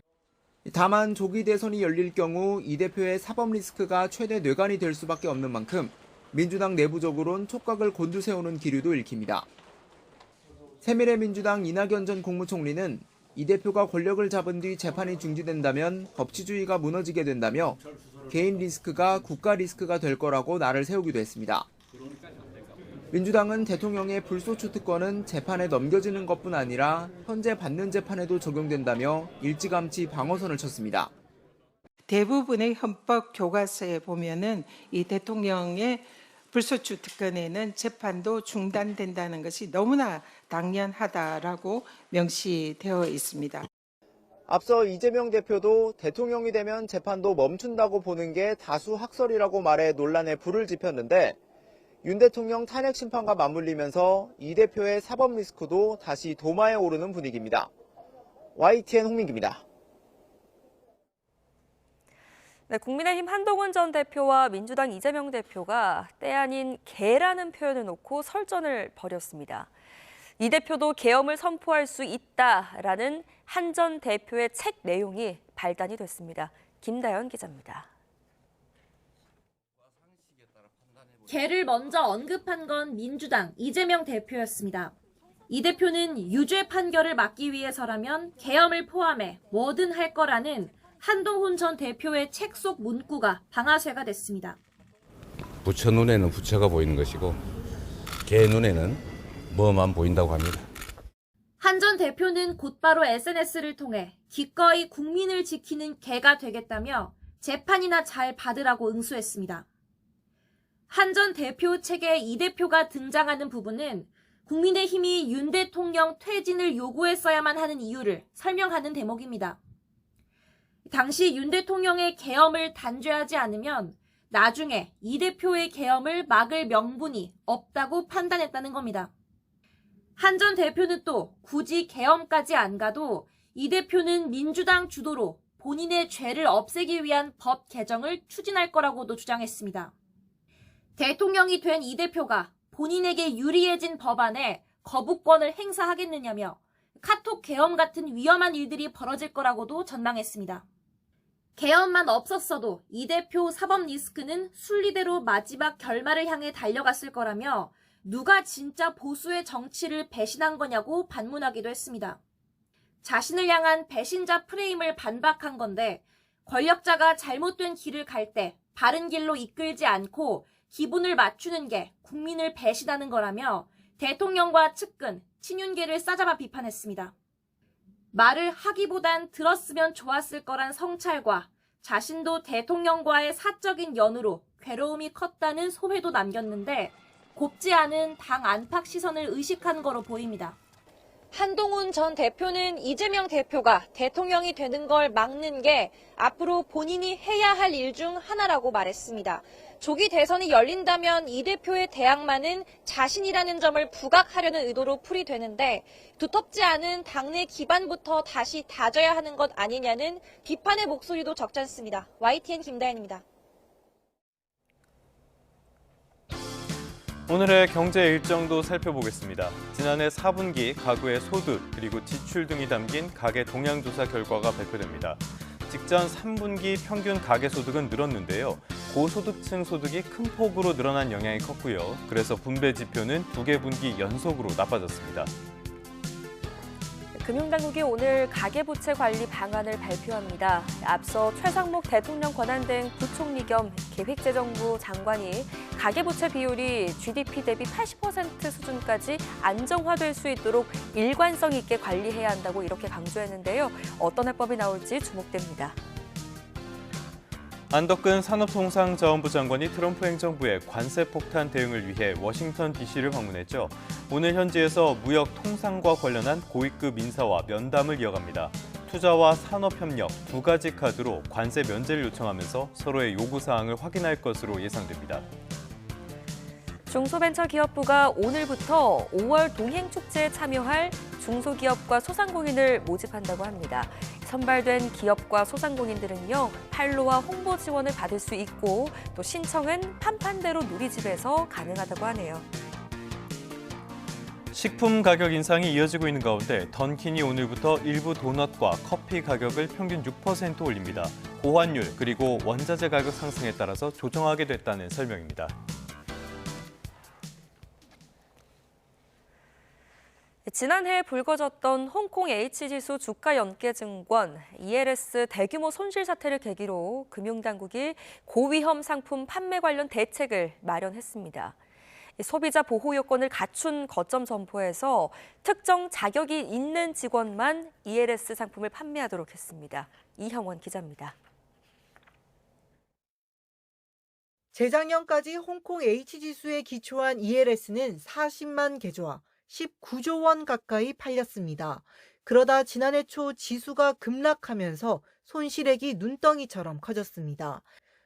다만 조기 대선이 열릴 경우 이 대표의 사법 리스크가 최대 뇌관이 될 수밖에 없는 만큼 민주당 내부적으론 촉각을 곤두세우는 기류도 읽힙니다. 새미래민주당 이낙연 전 국무총리는 이 대표가 권력을 잡은 뒤 재판이 중지된다면 법치주의가 무너지게 된다며 개인 리스크가 국가 리스크가 될 거라고 날을 세우기도 했습니다. 민주당은 대통령의 불소추 특권은 재판에 넘겨지는 것뿐 아니라 현재 받는 재판에도 적용된다며 일찌감치 방어선을 쳤습니다. 대부분의 헌법 교과서에 보면은 이 대통령의 불소추 특권에는 재판도 중단된다는 것이 너무나 당연하다라고 명시되어 있습니다. 앞서 이재명 대표도 대통령이 되면 재판도 멈춘다고 보는 게 다수 학설이라고 말해 논란에 불을 지폈는데 윤 대통령 탄핵 심판과 맞물리면서 이 대표의 사법 리스크도 다시 도마에 오르는 분위기입니다. YTN 홍민기입니다. 네, 국민의힘 한동훈 전 대표와 민주당 이재명 대표가 때 아닌 개라는 표현을 놓고 설전을 벌였습니다. 이 대표도 계엄을 선포할 수 있다라는 한 전 대표의 책 내용이 발단이 됐습니다. 김다연 기자입니다. 개를 먼저 언급한 건 민주당 이재명 대표였습니다. 이 대표는 유죄 판결을 막기 위해서라면 계엄을 포함해 뭐든 할 거라는 한동훈 전 대표의 책 속 문구가 방아쇠가 됐습니다. 부처 눈에는 부처가 보이는 것이고 개 눈에는 뭐만 보인다고 합니다. 한 전 대표는 곧바로 SNS를 통해 기꺼이 국민을 지키는 개가 되겠다며 재판이나 잘 받으라고 응수했습니다. 한 전 대표 책에 이 대표가 등장하는 부분은 국민의힘이 윤 대통령 퇴진을 요구했어야만 하는 이유를 설명하는 대목입니다. 당시 윤 대통령의 계엄을 단죄하지 않으면 나중에 이 대표의 계엄을 막을 명분이 없다고 판단했다는 겁니다. 한 전 대표는 또 굳이 계엄까지 안 가도 이 대표는 민주당 주도로 본인의 죄를 없애기 위한 법 개정을 추진할 거라고도 주장했습니다. 대통령이 된 이 대표가 본인에게 유리해진 법안에 거부권을 행사하겠느냐며 카톡 계엄 같은 위험한 일들이 벌어질 거라고도 전망했습니다. 계엄만 없었어도 이 대표 사법 리스크는 순리대로 마지막 결말을 향해 달려갔을 거라며 누가 진짜 보수의 정치를 배신한 거냐고 반문하기도 했습니다. 자신을 향한 배신자 프레임을 반박한 건데 권력자가 잘못된 길을 갈 때 바른 길로 이끌지 않고 기분을 맞추는 게 국민을 배신하는 거라며 대통령과 측근, 친윤계를 싸잡아 비판했습니다. 말을 하기보단 들었으면 좋았을 거란 성찰과 자신도 대통령과의 사적인 연으로 괴로움이 컸다는 소회도 남겼는데 곱지 않은 당 안팎 시선을 의식한 거로 보입니다. 한동훈 전 대표는 이재명 대표가 대통령이 되는 걸 막는 게 앞으로 본인이 해야 할 일 중 하나라고 말했습니다. 조기 대선이 열린다면 이 대표의 대항마는 자신이라는 점을 부각하려는 의도로 풀이되는데 두텁지 않은 당내 기반부터 다시 다져야 하는 것 아니냐는 비판의 목소리도 적잖습니다. YTN 김다현입니다. 오늘의 경제 일정도 살펴보겠습니다. 지난해 4분기 가구의 소득 그리고 지출 등이 담긴 가계 동향조사 결과가 발표됩니다. 직전 3분기 평균 가계 소득은 늘었는데요. 고소득층 소득이 큰 폭으로 늘어난 영향이 컸고요. 그래서 분배 지표는 2개 분기 연속으로 나빠졌습니다. 금융당국이 오늘 가계부채 관리 방안을 발표합니다. 앞서 최상목 대통령 권한대행 부총리 겸 계획재정부 장관이 가계부채 비율이 GDP 대비 80% 수준까지 안정화될 수 있도록 일관성 있게 관리해야 한다고 이렇게 강조했는데요. 어떤 해법이 나올지 주목됩니다. 안덕근 산업통상자원부 장관이 트럼프 행정부의 관세 폭탄 대응을 위해 워싱턴 DC를 방문했죠. 오늘 현지에서 무역 통상과 관련한 고위급 인사와 면담을 이어갑니다. 투자와 산업협력 2가지 카드로 관세 면제를 요청하면서 서로의 요구사항을 확인할 것으로 예상됩니다. 중소벤처기업부가 오늘부터 5월 동행축제에 참여할 중소기업과 소상공인을 모집한다고 합니다. 선발된 기업과 소상공인들은요, 판로와 홍보 지원을 받을 수 있고 또 신청은 판판대로 누리집에서 가능하다고 하네요. 식품 가격 인상이 이어지고 있는 가운데 던킨이 오늘부터 일부 도넛과 커피 가격을 평균 6% 올립니다. 고환율 그리고 원자재 가격 상승에 따라서 조정하게 됐다는 설명입니다. 지난해 불거졌던 홍콩 H지수 주가 연계증권 ELS 대규모 손실 사태를 계기로 금융당국이 고위험 상품 판매 관련 대책을 마련했습니다. 소비자 보호 요건을 갖춘 거점 점포에서 특정 자격이 있는 직원만 ELS 상품을 판매하도록 했습니다. 이형원 기자입니다. 재작년까지 홍콩 H지수에 기초한 ELS는 40만 개조와 19조 원 가까이 팔렸습니다. 그러다 지난해 초 지수가 급락하면서 손실액이 눈덩이처럼 커졌습니다.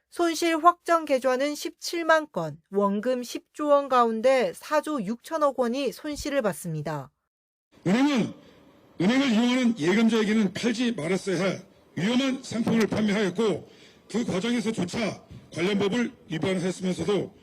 손실 확정 계좌는 17만 건, 원금 10조 원 가운데 4조 6천억 원이 손실을 봤습니다. 은행은 은행을 이용하는 예금자에게는 팔지 말았어야 할 위험한 상품을 판매하였고 그 과정에서조차 관련 법을 위반했으면서도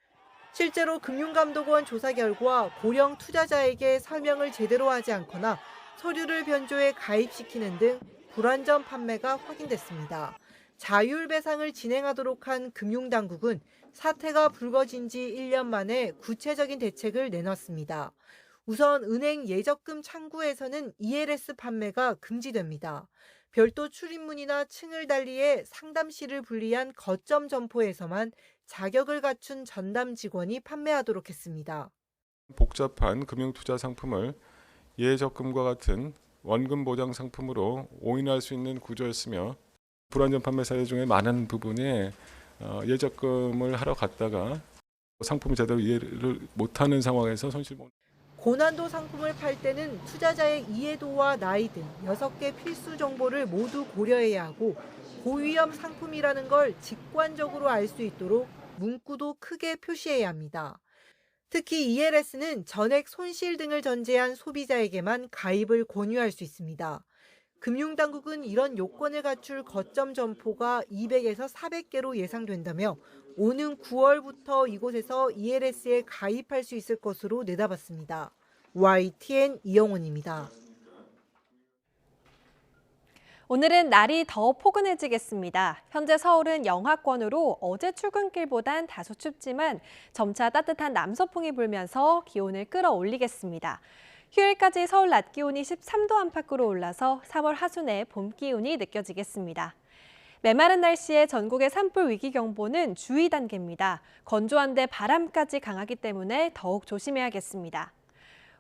실제로 금융감독원 조사 결과 고령 투자자에게 설명을 제대로 하지 않거나 서류를 변조해 가입시키는 등 불완전 판매가 확인됐습니다. 자율배상을 진행하도록 한 금융당국은 사태가 불거진 지 1년 만에 구체적인 대책을 내놨습니다. 우선 은행 예적금 창구에서는 ELS 판매가 금지됩니다. 별도 출입문이나 층을 달리해 상담실을 분리한 거점 점포에서만 자격을 갖춘 전담 직원이 판매하도록 했습니다. 복잡한 금융투자 상품을 예적금과 같은 원금 보장 상품으로 오인할 수 있는 구조였으며 불완전 판매 사례 중에 많은 부분이 예적금을 하러 갔다가 상품을 제대로 이해를 못하는 상황에서 손실 보는. 고난도 상품을 팔 때는 투자자의 이해도와 나이 등 6개 필수 정보를 모두 고려해야 하고 고위험 상품이라는 걸 직관적으로 알 수 있도록 문구도 크게 표시해야 합니다. 특히 ELS는 전액 손실 등을 전제한 소비자에게만 가입을 권유할 수 있습니다. 금융당국은 이런 요건을 갖출 거점 점포가 200에서 400개로 예상된다며 오는 9월부터 이곳에서 ELS에 가입할 수 있을 것으로 내다봤습니다. YTN 이영원입니다. 오늘은 날이 더 포근해지겠습니다. 현재 서울은 영하권으로 어제 출근길보단 다소 춥지만 점차 따뜻한 남서풍이 불면서 기온을 끌어올리겠습니다. 휴일까지 서울 낮 기온이 13도 안팎으로 올라서 3월 하순에 봄 기운이 느껴지겠습니다. 메마른 날씨에 전국의 산불 위기경보는 주의 단계입니다. 건조한데 바람까지 강하기 때문에 더욱 조심해야겠습니다.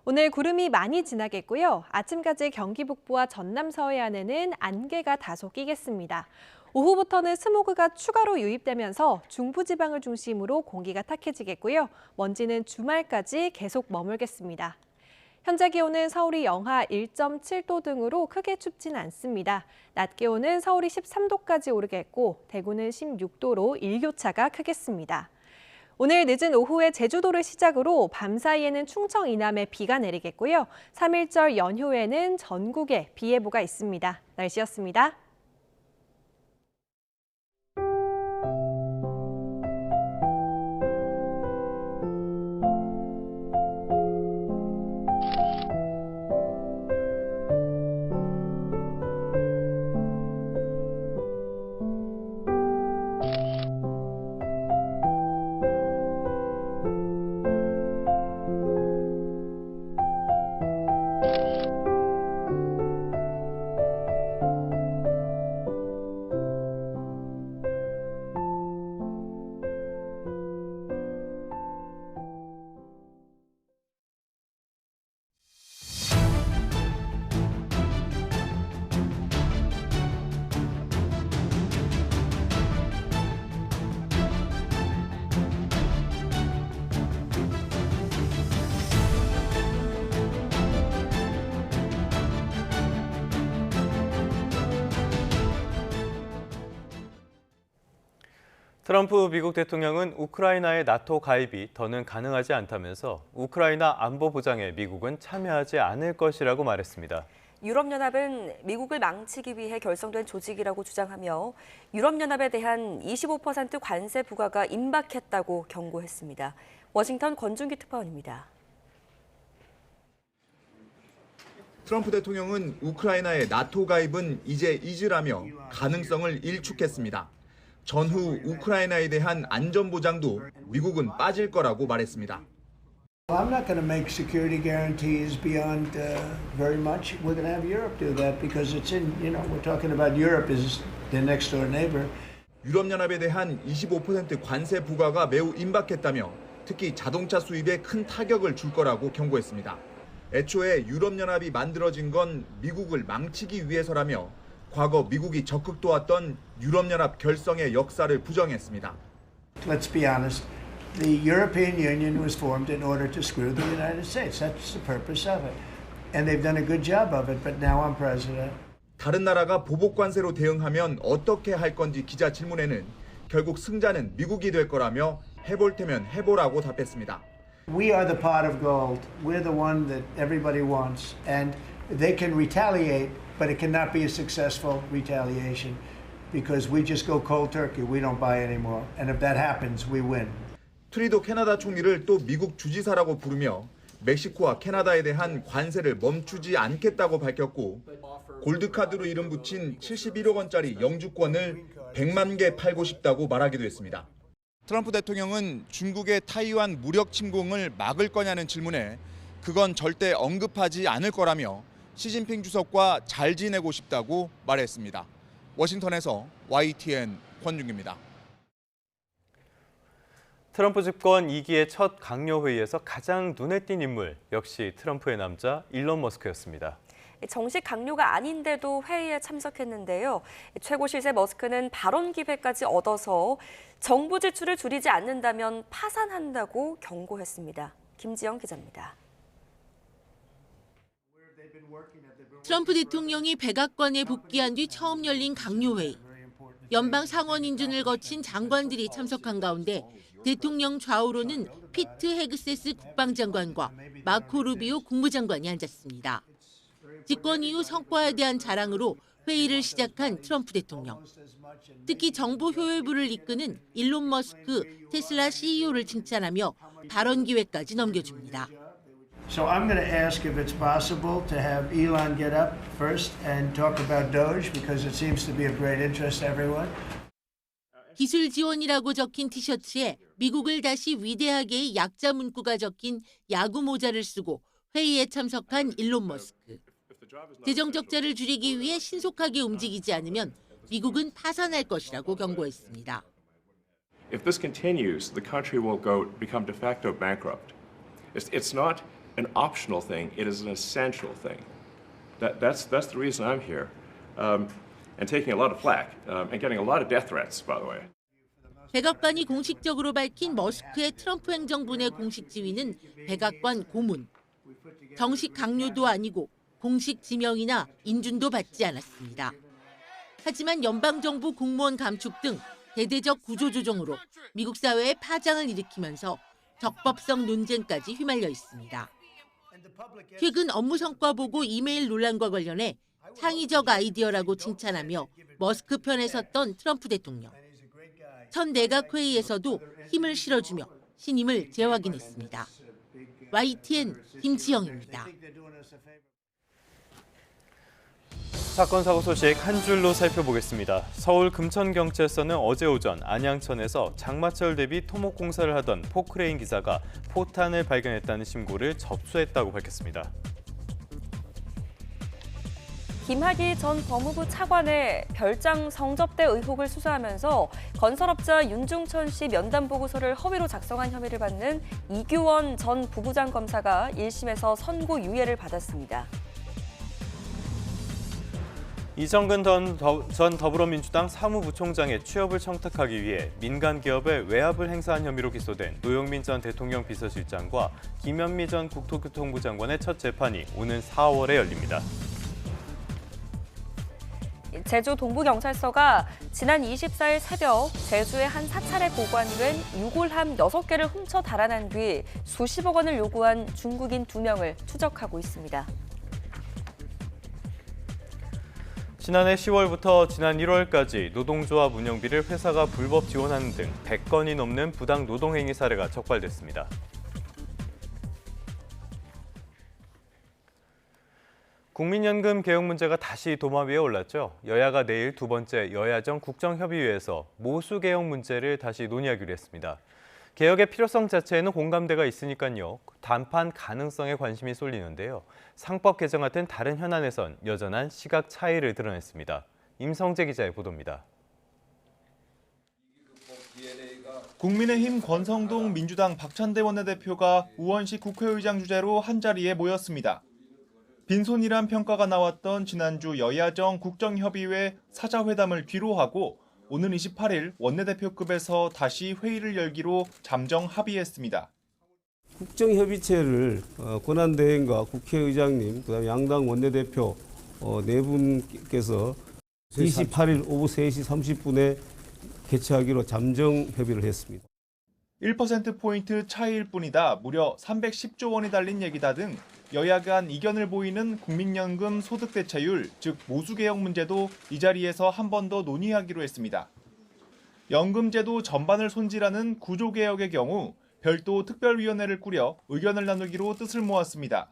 오늘 구름이 많이 지나겠고요. 아침까지 경기 북부와 전남 서해안에는 안개가 다소 끼겠습니다. 오후부터는 스모그가 추가로 유입되면서 중부지방을 중심으로 공기가 탁해지겠고요. 먼지는 주말까지 계속 머물겠습니다. 현재 기온은 서울이 영하 1.7도 등으로 크게 춥진 않습니다. 낮 기온은 서울이 13도까지 오르겠고 대구는 16도로 일교차가 크겠습니다. 오늘 늦은 오후에 제주도를 시작으로 밤사이에는 충청 이남에 비가 내리겠고요. 3.1절 연휴에는 전국에 비 예보가 있습니다. 날씨였습니다. 트럼프 미국 대통령은 우크라이나의 나토 가입이 더는 가능하지 않다면서 우크라이나 안보 보장에 미국은 참여하지 않을 것이라고 말했습니다. 유럽연합은 미국을 망치기 위해 결성된 조직이라고 주장하며 유럽연합에 대한 25% 관세 부과가 임박했다고 경고했습니다. 워싱턴 권준기 특파원입니다. 트럼프 대통령은 우크라이나의 나토 가입은 이제 잊으라며 가능성을 일축했습니다. 전후 우크라이나에 대한 안전 보장도 미국은 빠질 거라고 말했습니다. I'm not going to make security guarantees beyond very much. We're going to have Europe do that because it's in, we're talking about Europe as their next door neighbor. 유럽연합에 대한 25% 관세 부과가 매우 임박했다며 특히 자동차 수입에 큰 타격을 줄 거라고 경고했습니다. 애초에 유럽연합이 만들어진 건 미국을 망치기 위해서라며 과거 미국이 적극 도왔던 유럽연합 결성의 역사를 부정했습니다. Let's be honest. The European Union was formed in order to screw the United States. That's the purpose of it. And they've done a good job of it, but now I'm president. 다른 나라가 보복 관세로 대응하면 어떻게 할 건지 기자 질문에는 결국 승자는 미국이 될 거라며 해볼 테면 해보라고 답했습니다. We are the pot of gold. We're the one that everybody wants. And they can retaliate, but it cannot be a successful retaliation because we just go cold turkey. We don't buy anymore. And if that happens, we win. 트리도 캐나다 총리를 또 미국 주지사라고 부르며 멕시코와 캐나다에 대한 관세를 멈추지 않겠다고 밝혔고 골드카드로 이름 붙인 71억 원짜리 영주권을 100만 개 팔고 싶다고 말하기도 했습니다. 트럼프 대통령은 중국의 타이완 무력 침공을 막을 거냐는 질문에 그건 절대 언급하지 않을 거라며 시진핑 주석과 잘 지내고 싶다고 말했습니다. 워싱턴에서 YTN 권준기입니다. 트럼프 집권 2기의 첫 강요회의에서 가장 눈에 띈 인물 역시 트럼프의 남자 일론 머스크였습니다. 정식 강요가 아닌데도 회의에 참석했는데요. 최고 실세 머스크는 발언 기회까지 얻어서 정부 지출을 줄이지 않는다면 파산한다고 경고했습니다. 김지영 기자입니다. 트럼프 대통령이 백악관에 복귀한 뒤 처음 열린 강요회의. 연방 상원 인준을 거친 장관들이 참석한 가운데 대통령 좌우로는 피트 헤그세스 국방장관과 마코 루비오 국무장관이 앉았습니다. 집권 이후 성과에 대한 자랑으로 회의를 시작한 트럼프 대통령. 특히 정보 효율부를 이끄는 일론 머스크 테슬라 CEO를 칭찬하며 발언 기회까지 넘겨줍니다. So I'm going to ask if it's possible to have Elon get up first and talk about Doge because it seems to be of great interest to everyone. 기술 지원이라고 적힌 티셔츠에 미국을 다시 위대하게의 약자 문구가 적힌 야구 모자를 쓰고 회의에 참석한 일론 머스크. 재정 적자를 줄이기 위해 신속하게 움직이지 않으면 미국은 파산할 것이라고 경고했습니다. If this continues, the country will become de facto bankrupt. It's not an optional thing; it is an essential thing. That's the reason I'm here, and taking a lot of flack and getting a lot of death threats, by the way. 백악관이 공식적으로 밝힌 머스크의 트럼프 행정부 내 공식 지위는 백악관 고문. 정식 강요도 아니고 공식 지명이나 인준도 받지 않았습니다. 하지만 연방정부 공무원 감축 등 대대적 구조조정으로 미국 사회에 파장을 일으키면서 적법성 논쟁까지 휘말려 있습니다. 최근 업무 성과 보고 이메일 논란과 관련해 창의적 아이디어라고 칭찬하며 머스크 편에 섰던 트럼프 대통령. 첫 내각 회의에서도 힘을 실어주며 신임을 재확인했습니다. YTN 김지영입니다. 사건 사고 소식 한 줄로 살펴보겠습니다. 서울 금천경찰서는 어제 오전 안양천에서 장마철 대비 토목 공사를 하던 포크레인 기사가 포탄을 발견했다는 신고를 접수했다고 밝혔습니다. 김학의 전 법무부 차관의 별장 성접대 의혹을 수사하면서 건설업자 윤중천 씨 면담 보고서를 허위로 작성한 혐의를 받는 이규원 전 부부장 검사가 1심에서 선고 유예를 받았습니다. 이정근 전 더불어민주당 사무부총장의 취업을 청탁하기 위해 민간 기업에 외압을 행사한 혐의로 기소된 노영민 전 대통령 비서실장과 김현미 전 국토교통부 장관의 첫 재판이 오는 4월에 열립니다. 제주 동부경찰서가 지난 24일 새벽 제주의 한 사찰에 보관된 유골함 6개를 훔쳐 달아난 뒤 수십억 원을 요구한 중국인 2명을 추적하고 있습니다. 지난해 10월부터 지난 1월까지 노동조합 운영비를 회사가 불법 지원하는 등 100건이 넘는 부당 노동행위 사례가 적발됐습니다. 국민연금 개혁 문제가 다시 도마 위에 올랐죠. 여야가 내일 두 번째 여야정 국정협의회에서 모수 개혁 문제를 다시 논의하기로 했습니다. 개혁의 필요성 자체에는 공감대가 있으니까요. 단판 가능성에 관심이 쏠리는데요. 상법 개정 같은 다른 현안에선 여전한 시각 차이를 드러냈습니다. 임성재 기자의 보도입니다. 국민의힘 권성동 민주당 박찬대 원내대표가 우원식 국회의장 주재로 한자리에 모였습니다. 빈손이란 평가가 나왔던 지난주 여야정 국정협의회 사자회담을 뒤로하고 오는 28일 원내대표급에서 다시 회의를 열기로 잠정 합의했습니다. 국정협의체를 권한대행과 국회의장님, 그다음에 양당 원내대표 네 분께서 28일 오후 3시 30분에 개최하기로 잠정 협의를 했습니다. 1%포인트 차이일 뿐이다, 무려 310조 원이 달린 얘기다 등 여야 간 이견을 보이는 국민연금 소득대체율, 즉 모수개혁 문제도 이 자리에서 한 번 더 논의하기로 했습니다. 연금제도 전반을 손질하는 구조개혁의 경우 별도 특별위원회를 꾸려 의견을 나누기로 뜻을 모았습니다.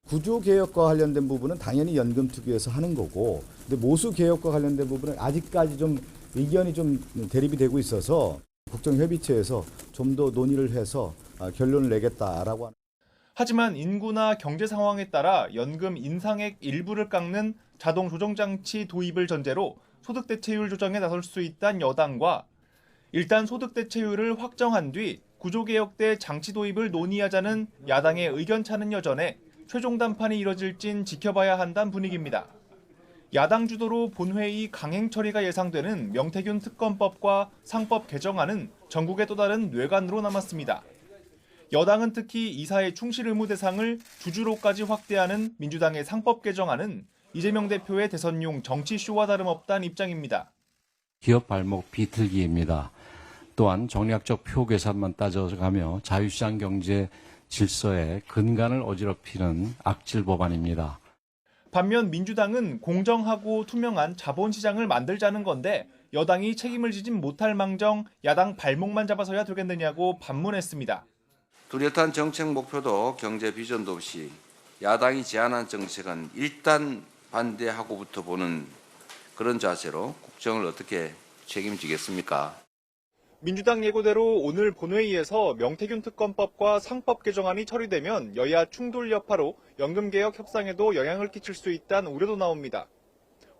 구조개혁과 관련된 부분은 당연히 연금특위에서 하는 거고, 근데 모수개혁과 관련된 부분은 아직까지 좀 의견이 좀 대립이 되고 있어서 국정협의체에서 좀 더 논의를 해서 결론을 내겠다라고 하는. 하지만 인구나 경제 상황에 따라 연금 인상액 일부를 깎는 자동 조정장치 도입을 전제로 소득대체율 조정에 나설 수 있다는 여당과 일단 소득대체율을 확정한 뒤 구조개혁 때 장치 도입을 논의하자는 야당의 의견차는 여전해 최종 단판이 이뤄질진 지켜봐야 한다는 분위기입니다. 야당 주도로 본회의 강행 처리가 예상되는 명태균 특검법과 상법 개정안은 전국의 또 다른 뇌관으로 남았습니다. 여당은 특히 이사의 충실 의무 대상을 주주로까지 확대하는 민주당의 상법 개정안은 이재명 대표의 대선용 정치쇼와 다름없다는 입장입니다. 기업 발목 비틀기입니다. 또한 정략적 표 계산만 따져가며 자유시장 경제 질서의 근간을 어지럽히는 악질 법안입니다. 반면 민주당은 공정하고 투명한 자본시장을 만들자는 건데 여당이 책임을 지진 못할 망정 야당 발목만 잡아서야 되겠느냐고 반문했습니다. 뚜렷한 정책 목표도 경제 비전도 없이 야당이 제안한 정책은 일단 반대하고부터 보는 그런 자세로 국정을 어떻게 책임지겠습니까? 민주당 예고대로 오늘 본회의에서 명태균 특검법과 상법 개정안이 처리되면 여야 충돌 여파로 연금개혁 협상에도 영향을 끼칠 수 있다는 우려도 나옵니다.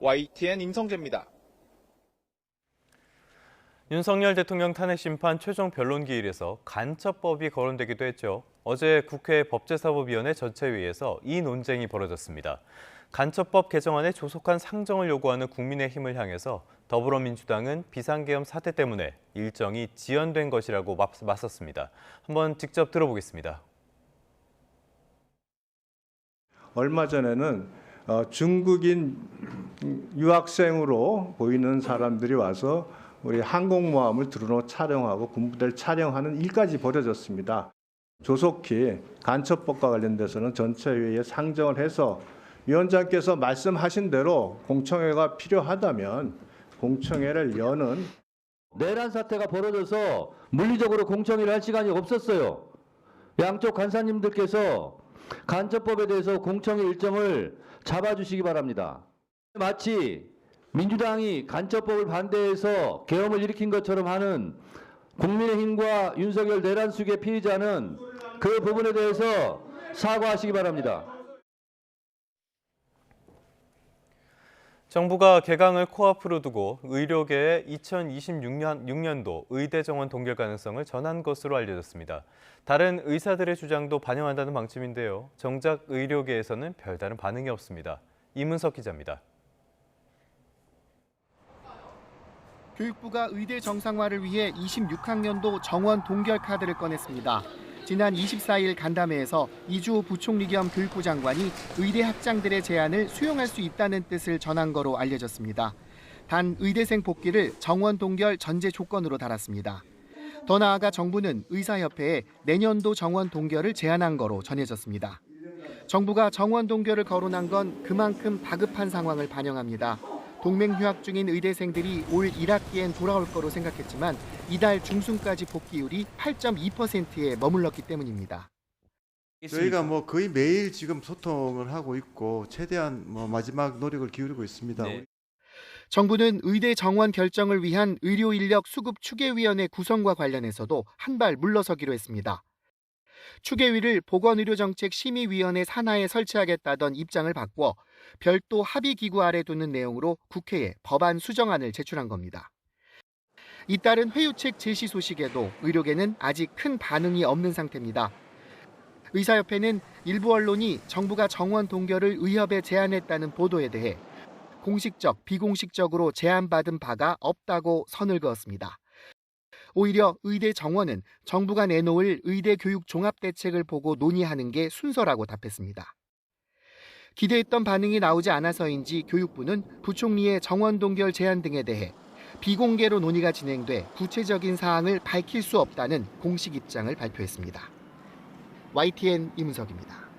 YTN 임성재입니다. 윤석열 대통령 탄핵 심판 최종 변론기일에서 간첩법이 거론되기도 했죠. 어제 국회 법제사법위원회 전체회의에서 이 논쟁이 벌어졌습니다. 간첩법 개정안의 조속한 상정을 요구하는 국민의힘을 향해서 더불어민주당은 비상계엄 사태 때문에 일정이 지연된 것이라고 맞섰습니다. 한번 직접 들어보겠습니다. 얼마 전에는 중국인 유학생으로 보이는 사람들이 와서 우리 항공모함을 드러내 촬영하고 군부대를 촬영하는 일까지 벌어졌습니다. 조속히 간첩법과 관련돼서는 전체회의에 상정을 해서 위원장께서 말씀하신 대로 공청회가 필요하다면 공청회를 여는 내란 사태가 벌어져서 물리적으로 공청회를 할 시간이 없었어요. 양쪽 간사님들께서 간첩법에 대해서 공청회 일정을 잡아주시기 바랍니다. 마치 민주당이 간첩법을 반대해서 계엄을 일으킨 것처럼 하는 국민의힘과 윤석열 내란 수계 피의자는 그 부분에 대해서 사과하시기 바랍니다. 정부가 개강을 코앞으로 두고 의료계의 2026년도 의대 정원 동결 가능성을 전한 것으로 알려졌습니다. 다른 의사들의 주장도 반영한다는 방침인데요. 정작 의료계에서는 별다른 반응이 없습니다. 이문석 기자입니다. 교육부가 의대 정상화를 위해 26학년도 정원 동결 카드를 꺼냈습니다. 지난 24일 간담회에서 이주호 부총리 겸 교육부 장관이 의대 학장들의 제안을 수용할 수 있다는 뜻을 전한 거로 알려졌습니다. 단 의대생 복귀를 정원 동결 전제 조건으로 달았습니다. 더 나아가 정부는 의사협회에 내년도 정원 동결을 제안한 거로 전해졌습니다. 정부가 정원 동결을 거론한 건 그만큼 다급한 상황을 반영합니다. 동맹 휴학 중인 의대생들이 올 1학기엔 돌아올 거로 생각했지만 이달 중순까지 복귀율이 8.2%에 머물렀기 때문입니다. 저희가 거의 매일 지금 소통을 하고 있고 최대한 마지막 노력을 기울이고 있습니다. 네. 정부는 의대 정원 결정을 위한 의료인력 수급 추계위원회 구성과 관련해서도 한 발 물러서기로 했습니다. 추계위를 보건의료정책심의위원회 산하에 설치하겠다던 입장을 바꿔 별도 합의기구 아래 두는 내용으로 국회에 법안 수정안을 제출한 겁니다. 잇따른 회유책 제시 소식에도 의료계는 아직 큰 반응이 없는 상태입니다. 의사협회는 일부 언론이 정부가 정원 동결을 의협에 제안했다는 보도에 대해 공식적, 비공식적으로 제안받은 바가 없다고 선을 그었습니다. 오히려 의대 정원은 정부가 내놓을 의대 교육 종합대책을 보고 논의하는 게 순서라고 답했습니다. 기대했던 반응이 나오지 않아서인지 교육부는 부총리의 정원 동결 제안 등에 대해 비공개로 논의가 진행돼 구체적인 사항을 밝힐 수 없다는 공식 입장을 발표했습니다. YTN 이문석입니다.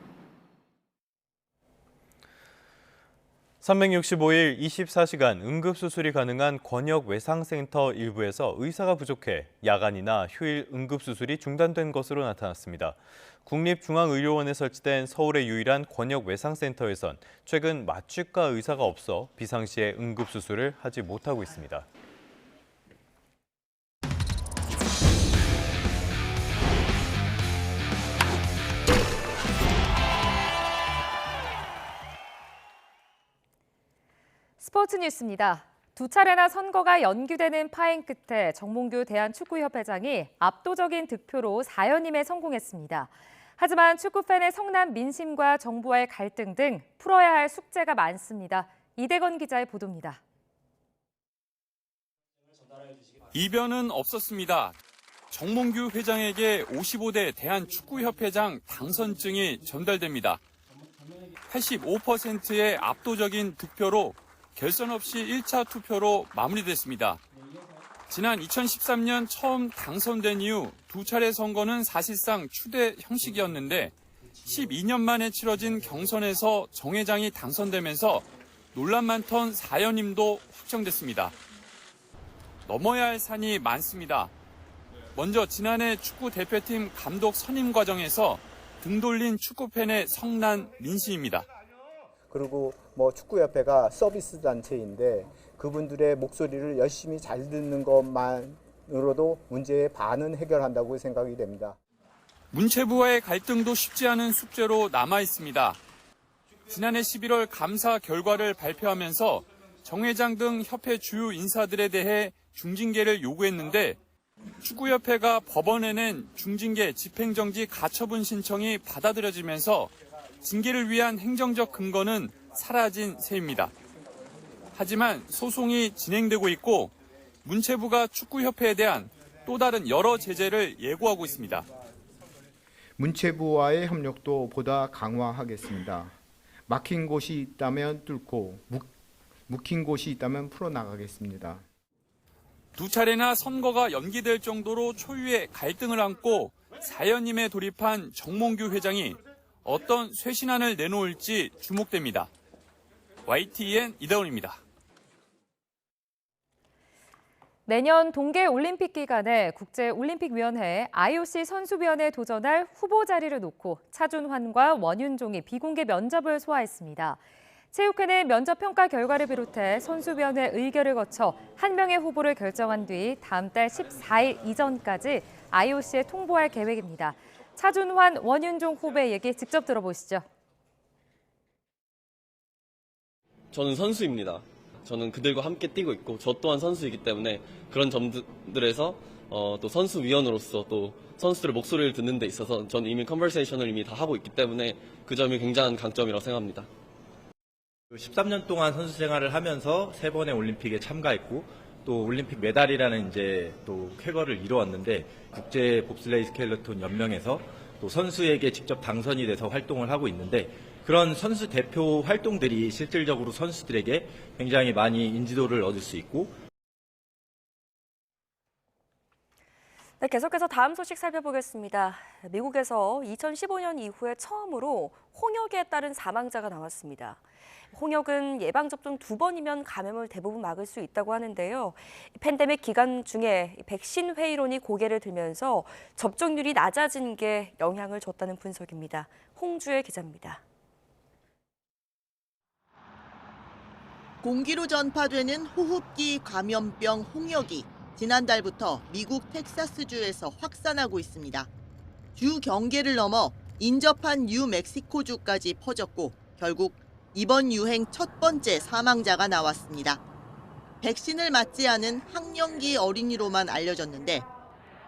365일 24시간 응급수술이 가능한 권역외상센터 일부에서 의사가 부족해 야간이나 휴일 응급수술이 중단된 것으로 나타났습니다. 국립중앙의료원에 설치된 서울의 유일한 권역외상센터에선 최근 마취과 의사가 없어 비상시에 응급수술을 하지 못하고 있습니다. 스포츠 뉴스입니다. 두 차례나 선거가 연기되는 파행 끝에 정몽규 대한축구협회장이 압도적인 득표로 4연임에 성공했습니다. 하지만 축구팬의 성난 민심과 정부와의 갈등 등 풀어야 할 숙제가 많습니다. 이대건 기자의 보도입니다. 이변은 없었습니다. 정몽규 회장에게 55대 대한축구협회장 당선증이 전달됩니다. 85%의 압도적인 득표로 결선 없이 1차 투표로 마무리됐습니다. 지난 2013년 처음 당선된 이후 두 차례 선거는 사실상 추대 형식이었는데 12년 만에 치러진 경선에서 정 회장이 당선되면서 논란 많던 사연임도 확정됐습니다. 넘어야 할 산이 많습니다. 먼저 지난해 축구 대표팀 감독 선임 과정에서 등 돌린 축구팬의 성난 민씨입니다. 그리고 축구협회가 서비스 단체인데 그분들의 목소리를 열심히 잘 듣는 것만으로도 문제의 반은 해결한다고 생각이 됩니다. 문체부와의 갈등도 쉽지 않은 숙제로 남아 있습니다. 지난해 11월 감사 결과를 발표하면서 정 회장 등 협회 주요 인사들에 대해 중징계를 요구했는데 축구협회가 법원에 낸 중징계 집행정지 가처분 신청이 받아들여지면서 징계를 위한 행정적 근거는 사라진 셈입니다. 하지만 소송이 진행되고 있고 문체부가 축구협회에 대한 또 다른 여러 제재를 예고하고 있습니다. 문체부와의 협력도 보다 강화하겠습니다. 막힌 곳이 있다면 뚫고 묵힌 곳이 있다면 풀어나가겠습니다. 두 차례나 선거가 연기될 정도로 초유의 갈등을 안고 사연임에 돌입한 정몽규 회장이 어떤 쇄신안을 내놓을지 주목됩니다. YTN 이다운입니다. 내년 동계올림픽 기간에 국제올림픽위원회 IOC 선수위원회에 도전할 후보 자리를 놓고 차준환과 원윤종이 비공개 면접을 소화했습니다. 체육회는 면접 평가 결과를 비롯해 선수위원회 의결을 거쳐 한 명의 후보를 결정한 뒤 다음 달 14일 이전까지 IOC에 통보할 계획입니다. 차준환, 원윤종 후보의 얘기 직접 들어보시죠. 저는 선수입니다. 저는 그들과 함께 뛰고 있고 저 또한 선수이기 때문에 그런 점들에서 또 선수위원으로서 또 선수들의 목소리를 듣는 데 있어서 저는 이미 컨버세이션을 이미 다 하고 있기 때문에 그 점이 굉장한 강점이라고 생각합니다. 13년 동안 선수 생활을 하면서 3번의 올림픽에 참가했고 또 올림픽 메달이라는 또 쾌거를 이루었는데 국제 봅슬레이 스켈레톤 연맹에서 또 선수에게 직접 당선이 돼서 활동을 하고 있는데 그런 선수 대표 활동들이 실질적으로 선수들에게 굉장히 많이 인지도를 얻을 수 있고. 네, 계속해서 다음 소식 살펴보겠습니다. 미국에서 2015년 이후에 처음으로 홍역에 따른 사망자가 나왔습니다. 홍역은 예방접종 2번이면 감염을 대부분 막을 수 있다고 하는데요. 팬데믹 기간 중에 백신 회의론이 고개를 들면서 접종률이 낮아진 게 영향을 줬다는 분석입니다. 홍주혜 기자입니다. 공기로 전파되는 호흡기 감염병 홍역이 지난달부터 미국 텍사스주에서 확산하고 있습니다. 주 경계를 넘어 인접한 뉴멕시코주까지 퍼졌고 결국 이번 유행 첫 번째 사망자가 나왔습니다. 백신을 맞지 않은 학령기 어린이로만 알려졌는데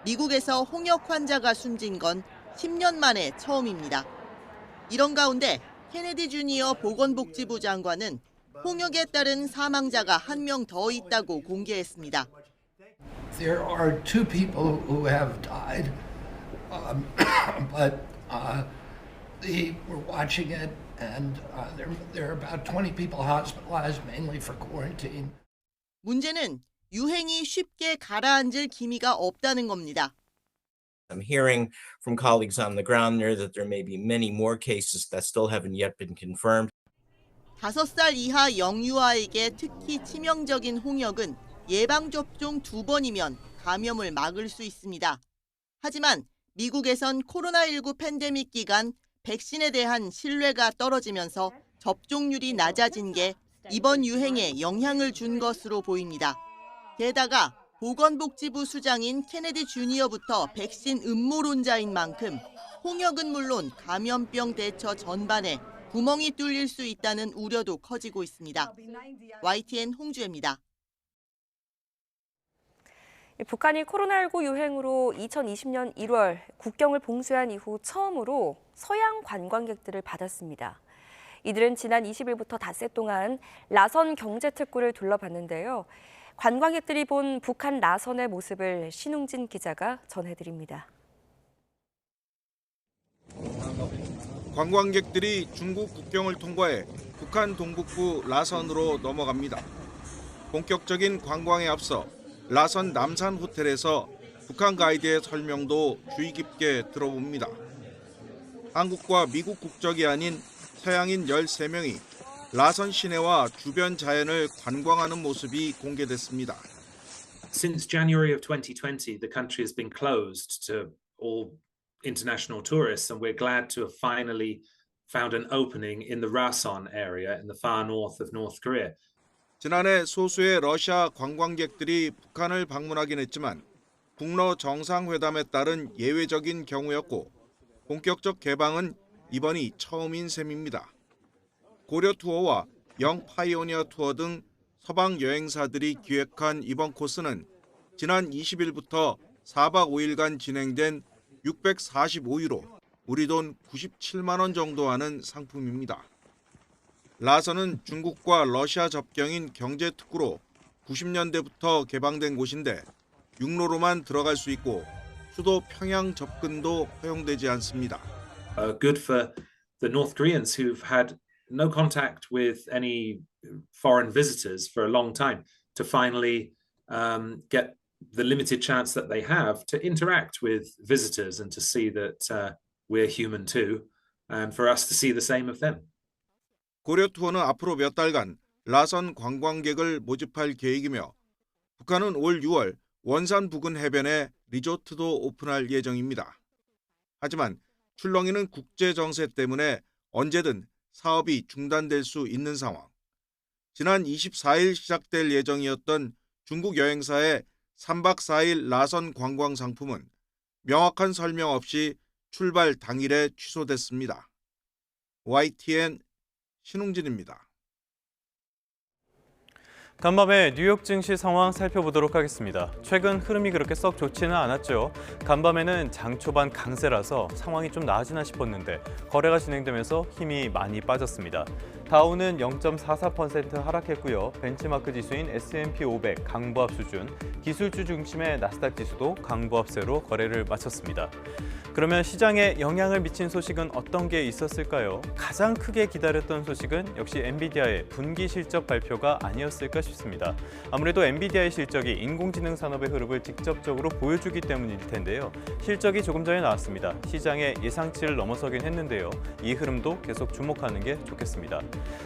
미국에서 홍역 환자가 숨진 건 10년 만에 처음입니다. 이런 가운데 케네디 주니어 보건복지부 장관은 홍역에 따른 사망자가 한 명 더 있다고 공개했습니다. There are 2 people who have died, but we're watching it, and there are about 20 people hospitalized, mainly for quarantine. 문제는 유행이 쉽게 가라앉을 기미가 없다는 겁니다. I'm hearing from colleagues on the ground there that there may be many more cases that still haven't yet been confirmed. 5살 이하 영유아에게 특히 치명적인 홍역은 예방접종 2번이면 감염을 막을 수 있습니다. 하지만 미국에선 코로나19 팬데믹 기간 백신에 대한 신뢰가 떨어지면서 접종률이 낮아진 게 이번 유행에 영향을 준 것으로 보입니다. 게다가 보건복지부 수장인 케네디 주니어부터 백신 음모론자인 만큼 홍역은 물론 감염병 대처 전반에 구멍이 뚫릴 수 있다는 우려도 커지고 있습니다. YTN 홍주혜입니다. 북한이 코로나19 유행으로 2020년 1월 국경을 봉쇄한 이후 처음으로 서양 관광객들을 받았습니다. 이들은 지난 20일부터 닷새 동안 라선 경제특구를 둘러봤는데요. 관광객들이 본 북한 라선의 모습을 신웅진 기자가 전해드립니다. 관광객들이 중국 국경을 통과해 북한 동북부 라선으로 넘어갑니다. 본격적인 관광에 앞서 라선 남산 호텔에서 북한 가이드의 설명도 주의 깊게 들어봅니다. 한국과 미국 국적이 아닌 서양인 13명이 라선 시내와 주변 자연을 관광하는 모습이 공개됐습니다. Since January of 2020, the country has been closed to all international tourists, and we're glad to have finally found an opening in the Rason area in the far north of North Korea. 지난해 소수의 러시아 관광객들이 북한을 방문하긴 했지만 북러 정상회담에 따른 예외적인 경우였고 본격적 개방은 이번이 처음인 셈입니다. 고려 투어와 영 파이오니어 투어 등 서방 여행사들이 기획한 이번 코스는 지난 20일부터 4박 5일간 진행된 645유로, 우리 돈 97만 원 정도 하는 상품입니다. 라선은 중국과 러시아 접경인 경제특구로 90년대부터 개방된 곳인데 육로로만 들어갈 수 있고 수도 평양 접근도 허용되지 않습니다. Good for the North Koreans who've had no contact with any foreign visitors for a long time to finally get the limited chance that they have to interact with visitors and to see that we're human too, and for us to see the same of them. 고려 투어는 앞으로 몇 달간 라선 관광객을 모집할 계획이며 북한은 올 6월 원산 부근 해변에 리조트도 오픈할 예정입니다. 하지만 출렁이는 국제 정세 때문에 언제든 사업이 중단될 수 있는 상황. 지난 24일 시작될 예정이었던 중국 여행사의 3박 4일 라선 관광 상품은 명확한 설명 없이 출발 당일에 취소됐습니다. YTN 신웅진입니다. 간밤에 뉴욕 증시 상황 살펴보도록 하겠습니다. 최근 흐름이 그렇게 썩 좋지는 않았죠. 간밤에는 장 초반 강세라서 상황이 좀 나아지나 싶었는데 거래가 진행되면서 힘이 많이 빠졌습니다. 다우는 0.44% 하락했고요. 벤치마크 지수인 S&P 500 강보합 수준, 기술주 중심의 나스닥 지수도 강보합세로 거래를 마쳤습니다. 그러면 시장에 영향을 미친 소식은 어떤 게 있었을까요? 가장 크게 기다렸던 소식은 역시 엔비디아의 분기 실적 발표가 아니었을까 싶습니다. 아무래도 엔비디아의 실적이 인공지능 산업의 흐름을 직접적으로 보여주기 때문일 텐데요. 실적이 조금 전에 나왔습니다. 시장의 예상치를 넘어서긴 했는데요. 이 흐름도 계속 주목하는 게 좋겠습니다.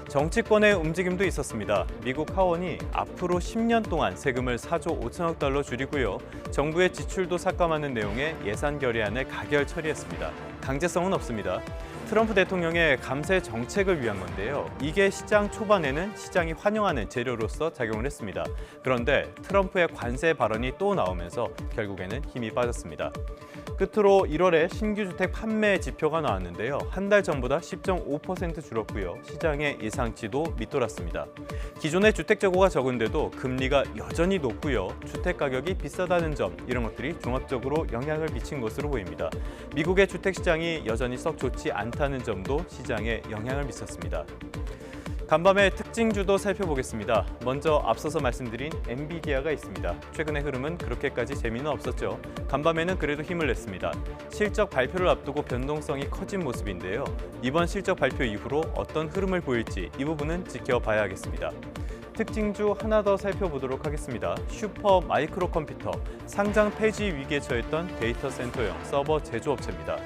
정치권의 움직임도 있었습니다. 미국 하원이 앞으로 10년 동안 세금을 4조 5천억 달러 줄이고요. 정부의 지출도 삭감하는 내용의 예산 결의안을 가결 처리했습니다. 강제성은 없습니다. 트럼프 대통령의 감세 정책을 위한 건데요. 이게 시장 초반에는 시장이 환영하는 재료로서 작용을 했습니다. 그런데 트럼프의 관세 발언이 또 나오면서 결국에는 힘이 빠졌습니다. 끝으로 1월에 신규 주택 판매 지표가 나왔는데요. 한 달 전보다 10.5% 줄었고요. 시장의 예상치도 밑돌았습니다. 기존의 주택 재고가 적은데도 금리가 여전히 높고요. 주택 가격이 비싸다는 점, 이런 것들이 종합적으로 영향을 미친 것으로 보입니다. 미국의 주택 시장이 여전히 썩 좋지 않다는 점도 시장에 영향을 미쳤습니다. 간밤의 특징주도 살펴보겠습니다. 먼저 앞서서 말씀드린 엔비디아가 있습니다. 최근의 흐름은 그렇게까지 재미는 없었죠. 간밤에는 그래도 힘을 냈습니다. 실적 발표를 앞두고 변동성이 커진 모습인데요. 이번 실적 발표 이후로 어떤 흐름을 보일지 이 부분은 지켜봐야겠습니다. 특징주 하나 더 살펴보도록 하겠습니다. 슈퍼 마이크로 컴퓨터, 상장 폐지 위기에 처했던 데이터 센터형 서버 제조업체입니다.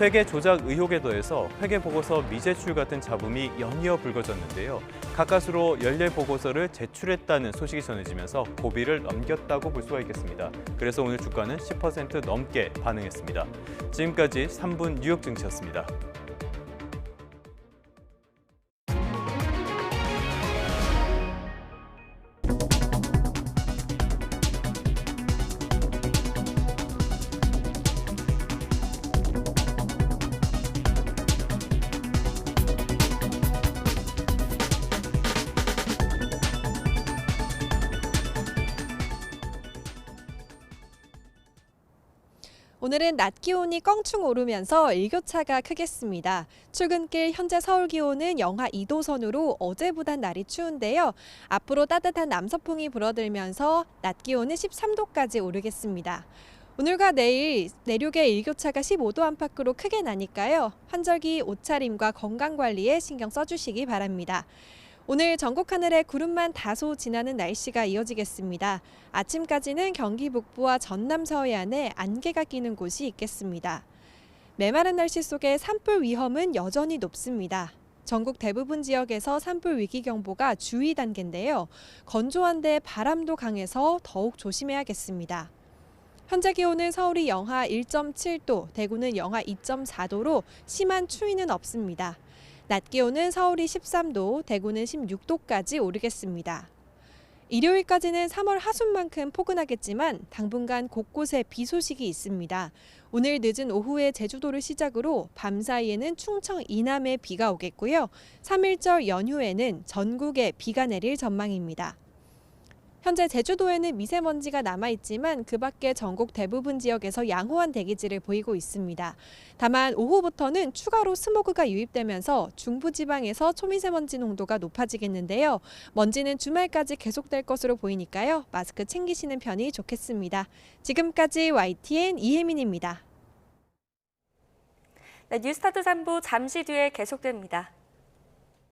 회계 조작 의혹에 더해서 회계보고서 미제출 같은 잡음이 연이어 불거졌는데요. 가까스로 연례 보고서를 제출했다는 소식이 전해지면서 고비를 넘겼다고 볼 수가 있겠습니다. 그래서 오늘 주가는 10% 넘게 반응했습니다. 지금까지 3분 뉴욕 증시였습니다. 오늘은 낮 기온이 껑충 오르면서 일교차가 크겠습니다. 출근길 현재 서울 기온은 영하 2도 선으로 어제보단 날이 추운데요. 앞으로 따뜻한 남서풍이 불어들면서 낮 기온은 13도까지 오르겠습니다. 오늘과 내일 내륙의 일교차가 15도 안팎으로 크게 나니까요. 환절기 옷차림과 건강관리에 신경 써주시기 바랍니다. 오늘 전국 하늘에 구름만 다소 지나는 날씨가 이어지겠습니다. 아침까지는 경기 북부와 전남 서해안에 안개가 끼는 곳이 있겠습니다. 메마른 날씨 속에 산불 위험은 여전히 높습니다. 전국 대부분 지역에서 산불 위기경보가 주의 단계인데요. 건조한데 바람도 강해서 더욱 조심해야겠습니다. 현재 기온은 서울이 영하 1.7도, 대구는 영하 2.4도로 심한 추위는 없습니다. 낮 기온은 서울이 13도, 대구는 16도까지 오르겠습니다. 일요일까지는 3월 하순만큼 포근하겠지만 당분간 곳곳에 비 소식이 있습니다. 오늘 늦은 오후에 제주도를 시작으로 밤 사이에는 충청 이남에 비가 오겠고요. 3일절 연휴에는 전국에 비가 내릴 전망입니다. 현재 제주도에는 미세먼지가 남아있지만 그 밖에 전국 대부분 지역에서 양호한 대기질을 보이고 있습니다. 다만 오후부터는 추가로 스모그가 유입되면서 중부지방에서 초미세먼지 농도가 높아지겠는데요. 먼지는 주말까지 계속될 것으로 보이니까요. 마스크 챙기시는 편이 좋겠습니다. 지금까지 YTN 이혜민입니다. 네, 뉴스타트 3부 잠시 뒤에 계속됩니다.